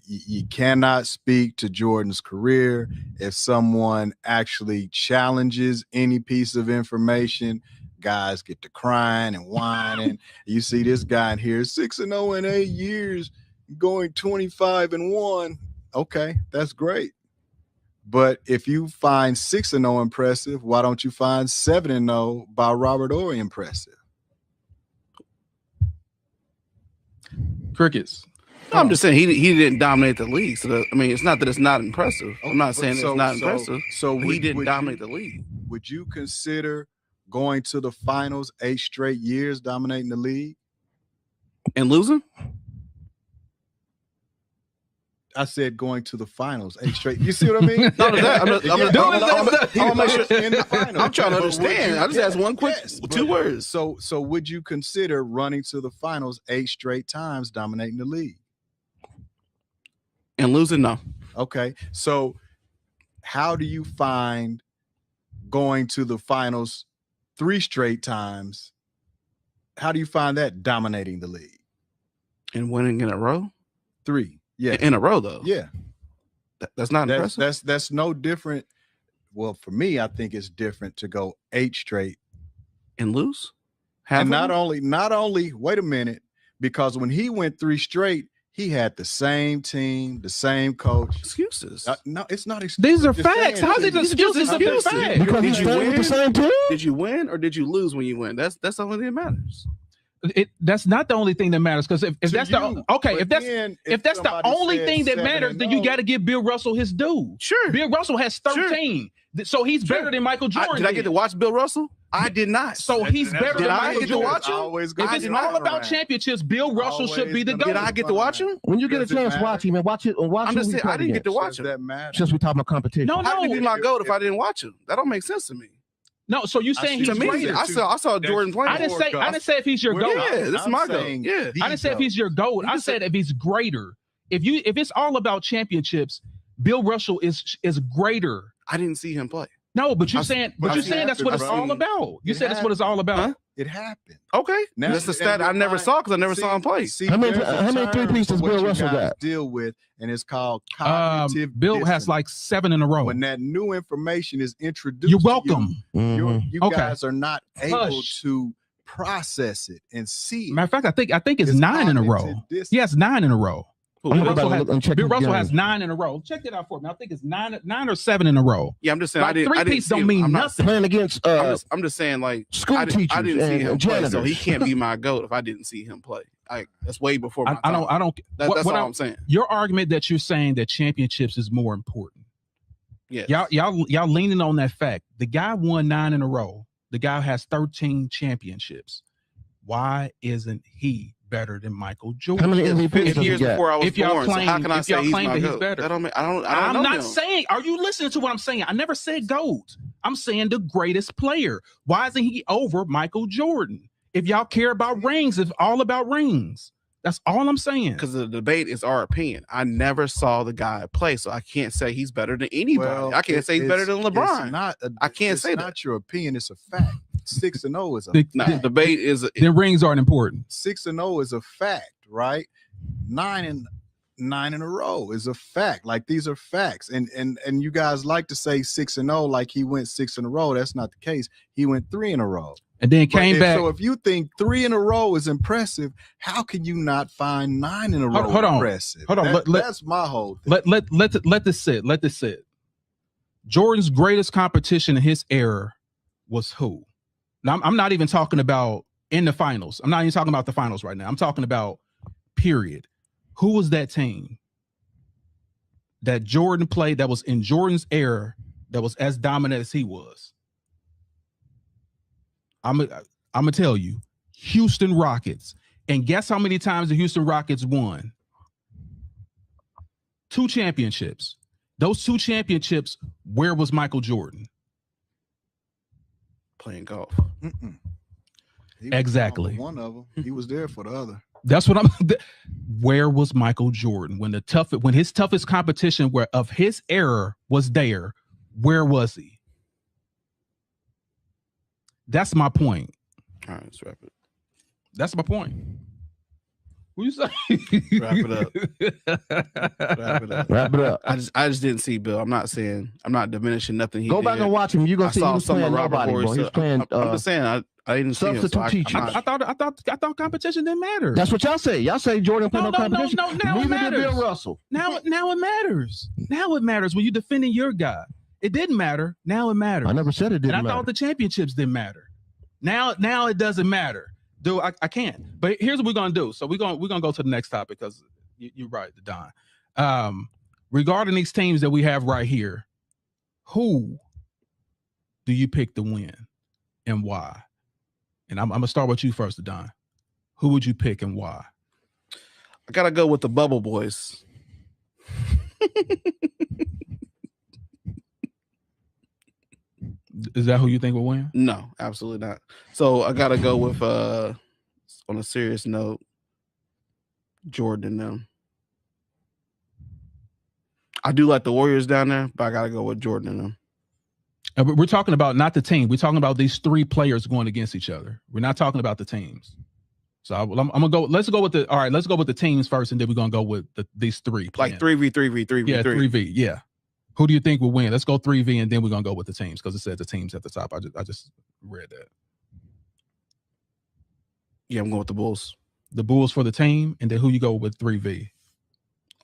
You cannot speak to Jordan's career if someone actually challenges any piece of information. Guys get to crying and whining. You see this guy in here, 6-0 in 8 years, going 25-1. Okay, that's great. But if you find 6-0 impressive, why don't you find 7-0 by Robert Ory impressive? Crickets. No, I'm just saying he didn't dominate the league. So I mean, it's not that it's not impressive. I'm not saying it's not impressive. So But he didn't dominate the league. Would you consider going to the finals 8 straight years, dominating the league? And losing? I said going to the finals 8 straight. You see what I mean? No, I'm make sure in the finals. I'm trying to But would understand. you- I just asked one quick yes, 2 but- words. So would you consider running to the finals 8 straight times, dominating the league? And losing, no. Okay. So how do you find going to the finals 3 straight times? How do you find that dominating the league? And winning in a row? 3. Yeah. In a row, though. Yeah. That's not impressive. That's no different. Well, for me, I think it's different to go 8 straight. And lose? And not only, wait a minute, because when he went 3 straight, he had the same team, the same coach. Excuses. No, it's not excuses. These are Just facts. saying, How's it it's excuses if they're excuses. facts? Because Did he's you playing with the win? same team. Did you win or did you lose when you win? That's the only thing that matters. That's not the only thing that matters, because if To that's you. the okay, But if that's then if that's the somebody only said thing that 7-0, matters, then you got to give Bill Russell his due. Sure. Bill Russell has 13, so he's Sure. better than Michael Jordan. Did I get to watch Bill Russell? I did not. So he's better Did than I Michael get to Jordan. watch him? Always If gonna it's be all around. about championships, Bill Russell should be the Always GOAT. Did I get to watch him? When you get a Does it chance, matter? watch him and watch it. Watch I'm who just he saying, I played didn't get to against. watch Does him. that matter? Since we talking about competition. No, How did he be no, my GOAT if I didn't watch him? That don't make sense to me. no. So you saying he's To me, greater? I saw Jordan playing. I didn't say if he's your GOAT. Yeah, this is my GOAT. Yeah. I didn't say if he's your GOAT. I said if he's greater. If it's all about championships, Bill Russell is greater. I didn't see him play. No, but you're I've- saying but you're saying that's what it's I've all seen- about. You it said that's what it's all about. Huh? It happened. Okay. Now- That's the stat I never saw because I never saw him play. See, How many- there's a how many term three-peats for does what Bill you Russell guys got? deal with, and it's called cognitive Bill has dissonance. like 7 in a row. When that new information is introduced. You're to welcome. Mhm. You Okay. guys are not able Hush. to process it and see it. Matter of fact, I think it's 9 in a row. cognitive dissonance. He has 9 in a row. I'm Bill gonna go Russell, back has, and check Bill his Russell game. has 9 in a row. Check it out for me. I think it's 9 or 7 in a row. Yeah, I'm just saying Like, I didn't. I didn't three-peats see don't him. mean I'm not nothing. Playing against I'm just saying, like, school I didn't teachers see and him play, so janitors. he can't be my GOAT if I didn't see him play. That's way before my I time. don't. That's what all I'm saying. Your argument that you're saying that championships is more important. Yeah. Y'all leaning on that fact. The guy won 9 in a row. The guy has 13 championships. Why isn't he better than Michael Jordan? How many MVPs 50 does he years got? before I was If y'all born. So how claim- can I if y'all say he's claim my that he's GOAT? better. That don't make, I don't I'm know not him. saying. Are you listening to what I'm saying? I never said GOAT. I'm saying the greatest player. Why isn't he over Michael Jordan? If y'all care about rings, it's all about rings. That's all I'm saying. Because the debate is our opinion. I never saw the guy play, so I can't say he's better than anybody. Well, I can't say he's better than LeBron. It's not I can't say it's that. not your opinion. It's a fact. 6-0 is a The, No, the, debate is the rings aren't important. 6-0 is a fact, right? 9 in a row is a fact. Like, these are facts, and you guys like to say 6-0 like he went 6 in a row. That's not the case. He went 3 in a row. And then But came back. So if you think 3 in a row is impressive, how can you not find 9 in a row Hold on. impressive? Hold on. That's my whole thing. Let this sit. Let this sit. Jordan's greatest competition in his era was who? Now, I'm not even talking about in the finals. I'm not even talking about the finals right now. I'm talking about period. Who was that team that Jordan played that was in Jordan's era that was as dominant as he was? I'm gonna tell you, Houston Rockets. And guess how many times the Houston Rockets won? 2 championships. Those 2 championships, where was Michael Jordan? playing golf. Mm-mm. He was Exactly. One of them. He was there for the other. That's what I'm. Where was Michael Jordan when his toughest competition of his era was there? Where was he? That's my point. All right, let's wrap it. That's my point. What you say? Wrap it up. Wrap it up. Wrap it up. I just didn't see Bill. I'm not diminishing nothing. He Go back did. and watch him. You're I gonna see he saw was some of playing Robert nobody, Horry boy. He was stuff. playing I'm just saying I didn't see him. So substitute teacher. I'm not- I thought competition didn't matter. That's what y'all say. Y'all say Jordan played no No, competition. now it Neither did matters. Bill Russell. Now it matters. Now it matters when you're defending your guy. It didn't matter. Now it matters. I never said it And didn't I matter. thought the championships didn't matter. Now it doesn't matter. Dude, I can't. But here's what we're gonna do. So we're gonna go to the next topic because you're right, Don. Regarding these teams that we have right here, who do you pick to win? and why? And I'm gonna start with you first, Don. Who would you pick and why? I gotta go with the Bubble Boys. Is that who you think will win? No, absolutely not. So I gotta go with on a serious note, Jordan and them. I do like the Warriors down there, but I gotta go with Jordan and them. And we're talking about not the team. We're talking about these three players going against each other. We're not talking about the teams. So I'm gonna go. Let's go with the. All right, let's go with the teams first, and then we're gonna go with these three. Like 3v3v3v3. Yeah, 3v. Yeah. Who do you think will win? Let's go 3v, and then we're gonna go with the teams because it says the teams at the top. I just read that. Yeah, I'm going with the Bulls. The Bulls for the team, and then who you go with 3v?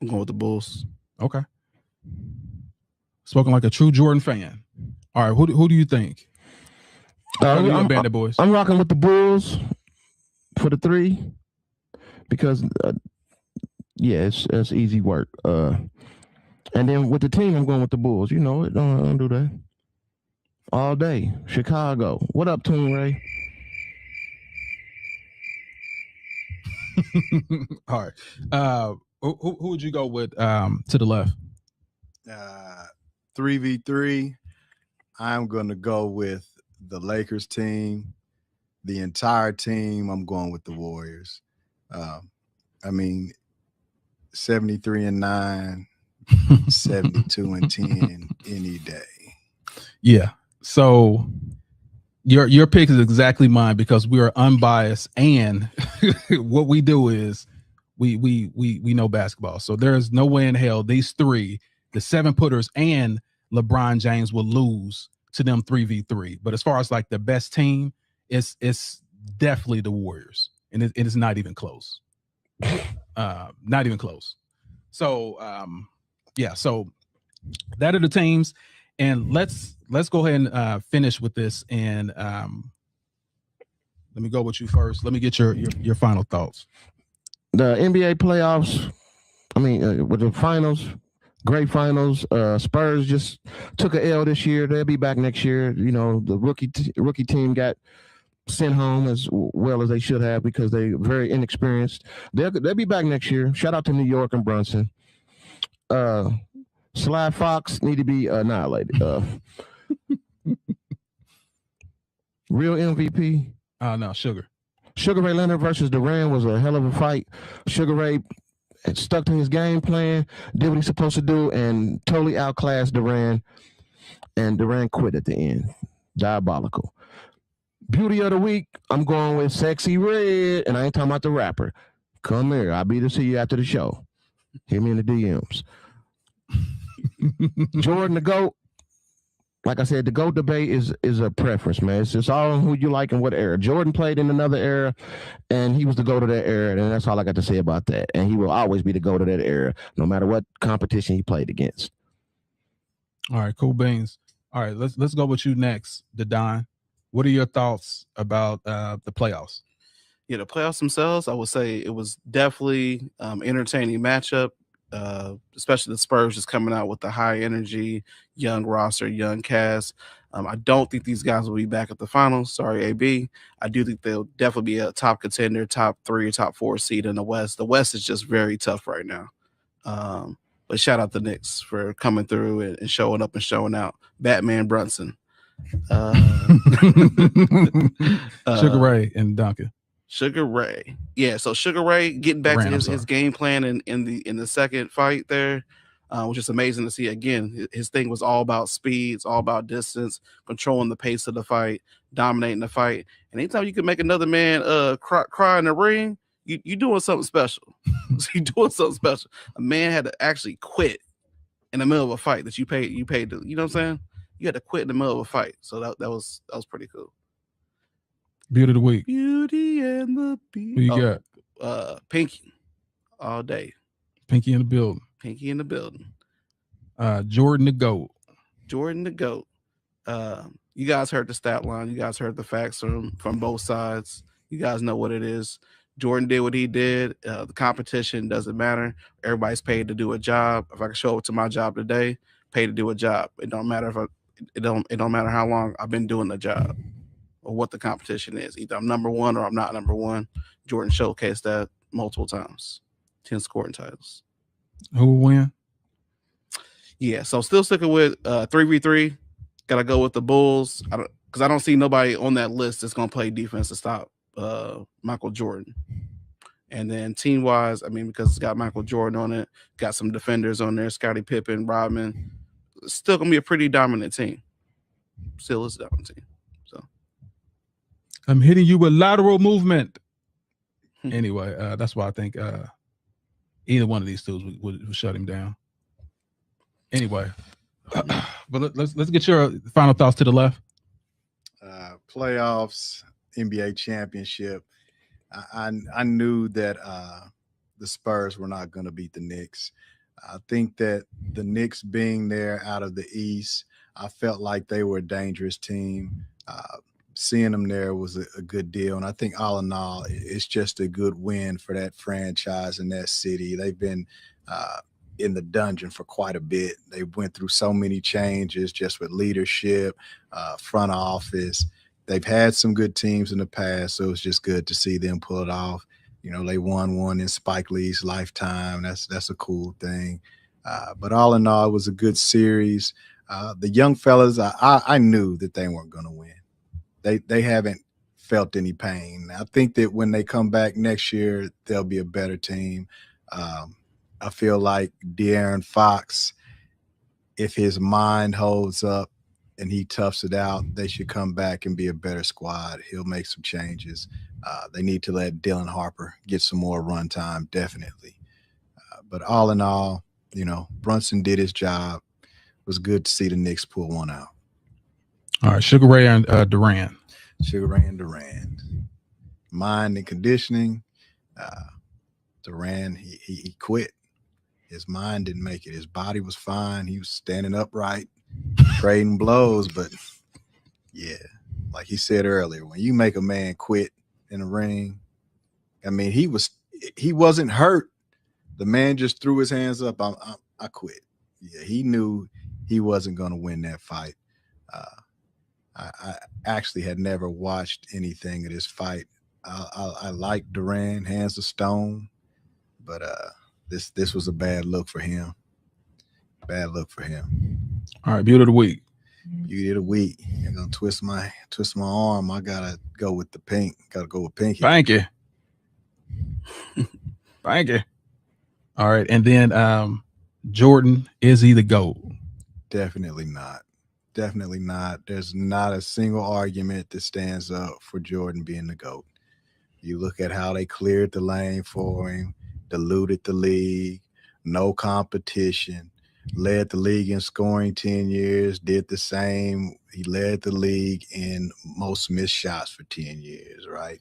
I'm going with the Bulls. Okay. Spoken like a true Jordan fan. All right, who do you think? I'm Bandit Boys. I'm rocking with the Bulls for the 3 because yeah, it's easy work. And then with the team, I'm going with the Bulls. You know it. Don't do that all day. Chicago. What up, Toon Ray? All right. Who would you go with to the left? 3v3. I'm going to go with the Lakers team. The entire team, I'm going with the Warriors. I mean, 73-9, 72-10 any day. Yeah. So your pick is exactly mine because we are unbiased, and what we do is we know basketball. So there is no way in hell these three, the 7-footers and LeBron James, will lose to them 3v3. But as far as like the best team, it's definitely the Warriors, and it is not even close. Not even close. So yeah, so that are the teams, and let's go ahead and finish with this. And let me go with you first. Let me get your final thoughts. The NBA playoffs. I mean, with the finals, great finals. Spurs just took a L this year. They'll be back next year. You know, the rookie team got sent home as well as they should have because they're very inexperienced. They'll be back next year. Shout out to New York and Brunson. Sly Fox need to be annihilated. Real MVP. No, Sugar Ray Leonard versus Durant was a hell of a fight. Sugar Ray stuck to his game plan, did what he's supposed to do, and totally outclassed Durant. And Durant quit at the end. Diabolical. Beauty of the week, I'm going with Sexy Red, and I ain't talking about the rapper. Come here, I'll be to see you after the show. Hit me in the DMs. Jordan the GOAT. Like I said, the GOAT debate is a preference, man. It's just all on who you like and what era. Jordan played in another era, and he was the GOAT of that era, and that's all I got to say about that. And he will always be the GOAT of that era, no matter what competition he played against. All right, cool beans. All right, let's go with you next, Don. What are your thoughts about the playoffs? Yeah, the playoffs themselves, I would say it was definitely entertaining matchup. Especially the Spurs just coming out with the high energy, young roster, young cast. I don't think these guys will be back at the finals. Sorry, AB. I do think they'll definitely be a top contender, top 3 or top 4 seed in the West. The West is just very tough right now. But shout out the Knicks for coming through and showing up and showing out. Batman Brunson. Sugar Ray and Duncan. Sugar Ray. Yeah, so Sugar Ray getting back to his game plan in the second fight there, which is amazing to see. Again, his thing was all about speed, it's all about distance, controlling the pace of the fight, dominating the fight. And anytime you can make another man cry in the ring, you doing something special. You doing something special. A man had to actually quit in the middle of a fight that you paid to, you know what I'm saying? You had to quit in the middle of a fight. So that was pretty cool. Beauty of the week. Beauty and the Beast. Who you got? Pinky. All day. Pinky in the building. Pinky in the building. Jordan the GOAT. Jordan the GOAT. You guys heard the stat line. You guys heard the facts from both sides. You guys know what it is. Jordan did what he did. The competition doesn't matter. Everybody's paid to do a job. If I can show up to my job today, paid to do a job. It don't matter it don't matter how long I've been doing the job. what the competition is. Either I'm number one or I'm not number one. Jordan showcased that multiple times. 10 scoring titles. Who will win? Yeah, so still sticking with 3v3. Gotta go with the Bulls. Because I don't see nobody on that list that's gonna play defense to stop Michael Jordan. And then team wise, I mean, because it's got Michael Jordan on it, got some defenders on there, Scottie Pippen, Rodman. It's still gonna be a pretty dominant team. Still is a dominant team. So I'm hitting you with lateral movement. Anyway, that's why I think either one of these two would shut him down. Anyway, but let's get your final thoughts to the left. Playoffs, NBA championship. I knew that the Spurs were not going to beat the Knicks. I think that the Knicks being there out of the East, I felt like they were a dangerous team. Seeing them there was a good deal. And I think all in all, it's just a good win for that franchise and that city. They've been in the dungeon for quite a bit. They went through so many changes just with leadership, front office. They've had some good teams in the past, so it's just good to see them pull it off. You know, they won one in Spike Lee's lifetime. That's a cool thing. But all in all, it was a good series. The young fellas, I knew that they weren't going to win. They haven't felt any pain. I think that when they come back next year, they'll be a better team. I feel like De'Aaron Fox, if his mind holds up and he toughs it out, they should come back and be a better squad. He'll make some changes. They need to let Dylan Harper get some more run time, definitely. But all in all, you know, Brunson did his job. It was good to see the Knicks pull one out. All right, Sugar Ray and Durant. Sugar Ray and Durant. Mind and conditioning. Durant, he quit. His mind didn't make it. His body was fine. He was standing upright, trading blows. But, yeah, like he said earlier, when you make a man quit in the ring, I mean, he wasn't hurt. The man just threw his hands up. I quit. Yeah, he knew he wasn't going to win that fight. I actually had never watched anything of this fight. I like Durant, hands of stone, but this was a bad look for him. Bad look for him. All right, beauty of the week. Beauty of the week. I'm gonna twist my arm. I gotta go with the pink. Gotta go with pinky. Thank you. Thank you. All right, and then Jordan, is he the GOAT? Definitely not. Definitely not. There's not a single argument that stands up for Jordan being the GOAT. You look at how they cleared the lane for him, diluted the league, no competition, led the league in scoring 10 years, did the same. He led the league in most missed shots for 10 years, right?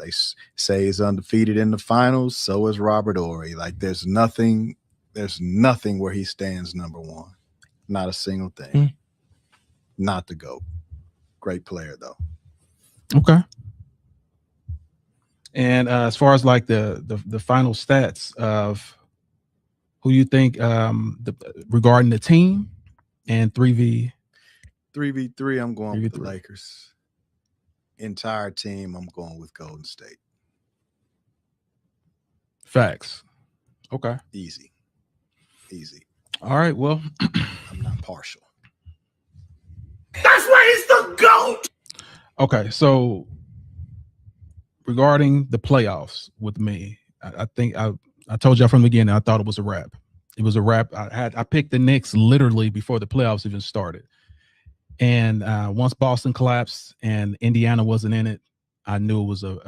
They say he's undefeated in the finals. So is Robert Horry. Like there's nothing where he stands number one. Not a single thing. Not the GOAT. Great player though. Okay. And as far as like the final stats of who you think regarding the team and 3v3, I'm going with the Lakers. Entire team, I'm going with Golden State. Facts. Okay. Easy. All right. Well, I'm not partial. That's why he's the GOAT. Okay. So regarding the playoffs with me, I think I told y'all from the beginning, I thought it was a wrap. It was a wrap. I picked the Knicks literally before the playoffs even started. And once Boston collapsed and Indiana wasn't in it, I knew it was a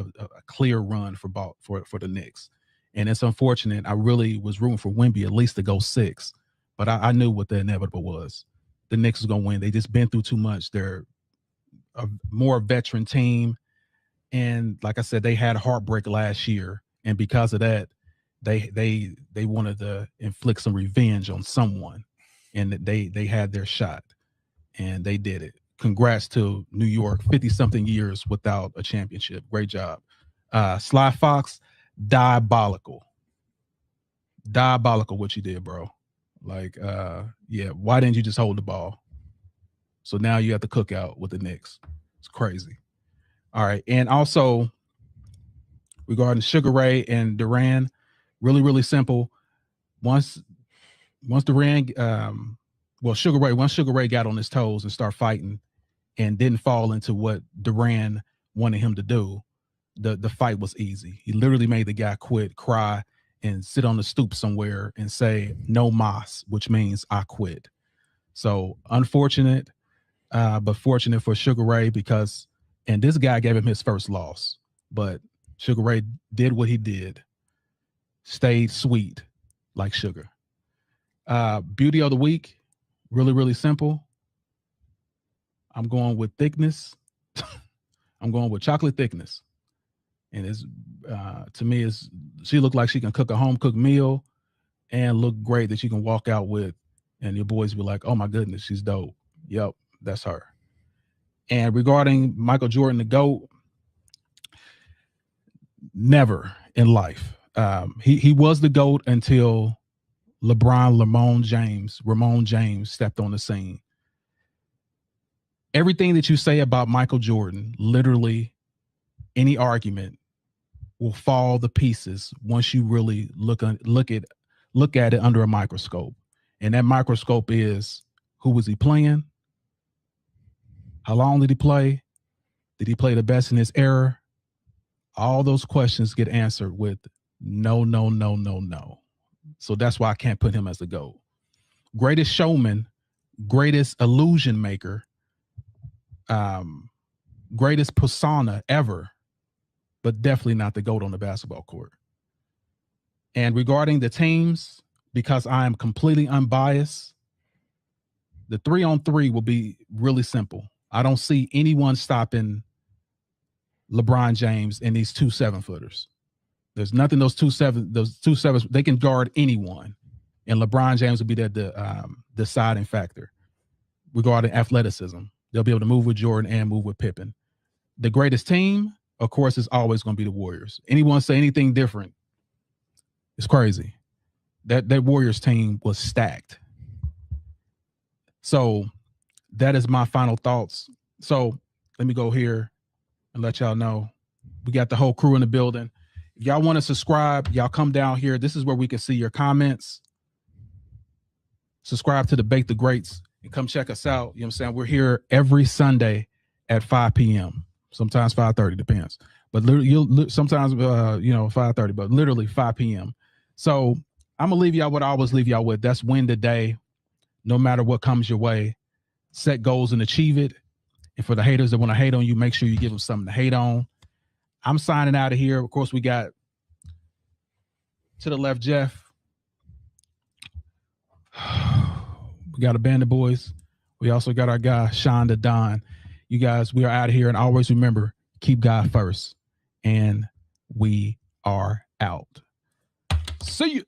clear run for the Knicks. And it's unfortunate. I really was rooting for Wemby at least to go 6, but I knew what the inevitable was. The Knicks was going to win. They just been through too much. They're a more veteran team. And like I said, they had heartbreak last year. And because of that, they wanted to inflict some revenge on someone. And they had their shot. And they did it. Congrats to New York, 50-something years without a championship. Great job. Sly Fox, diabolical what you did, bro. Like, yeah, why didn't you just hold the ball? So now you have to cook out with the Knicks. It's crazy. All right. And also regarding Sugar Ray and Duran, really, really simple. Once Duran, once Sugar Ray got on his toes and started fighting and didn't fall into what Duran wanted him to do, the fight was easy. He literally made the guy quit, cry, and sit on the stoop somewhere and say no mas, which means I quit. So unfortunate, but fortunate for Sugar Ray because, and this guy gave him his first loss, but Sugar Ray did what he did, stayed sweet like sugar. Beauty of the week, really, really simple. I'm going with thickness. I'm going with chocolate thickness. And it's to me, is she looked like she can cook a home cooked meal and look great that you can walk out with, and your boys be like, "Oh my goodness, she's dope." Yep, that's her. And regarding Michael Jordan, the GOAT, never in life. He was the GOAT until Ramon James stepped on the scene. Everything that you say about Michael Jordan, literally any argument will fall to pieces once you really look at it under a microscope. And that microscope is, who was he playing? How long did he play? Did he play the best in his era? All those questions get answered with no, no, no, no, no. So that's why I can't put him as the GOAT. Greatest showman, greatest illusion maker, greatest persona ever, but definitely not the GOAT on the basketball court. And regarding the teams, because I am completely unbiased, the 3-on-3 will be really simple. I don't see anyone stopping LeBron James and these 2 7-footers. There's nothing those 2 sevens, they can guard anyone. And LeBron James will be the deciding factor regarding athleticism. They'll be able to move with Jordan and move with Pippen. The greatest team, of course, is always going to be the Warriors. Anyone say anything different, it's crazy. That Warriors team was stacked. So that is my final thoughts. So let me go here and let y'all know we got the whole crew in the building. If y'all want to subscribe, y'all come down here. This is where we can see your comments. Subscribe to the Bake the Greats and come check us out. You know what I'm saying? We're here every Sunday at 5 p.m. Sometimes 5:30, depends. But you'll sometimes 5:30, but literally 5 p.m. So I'm gonna leave y'all what I always leave y'all with. That's win the day, no matter what comes your way. Set goals and achieve it. And for the haters that want to hate on you, make sure you give them something to hate on. I'm signing out of here. Of course, we got to the left, Jeff. We got a band of boys. We also got our guy, Sean the Don. You guys, we are out of here. And always remember, keep God first. And we are out. See you.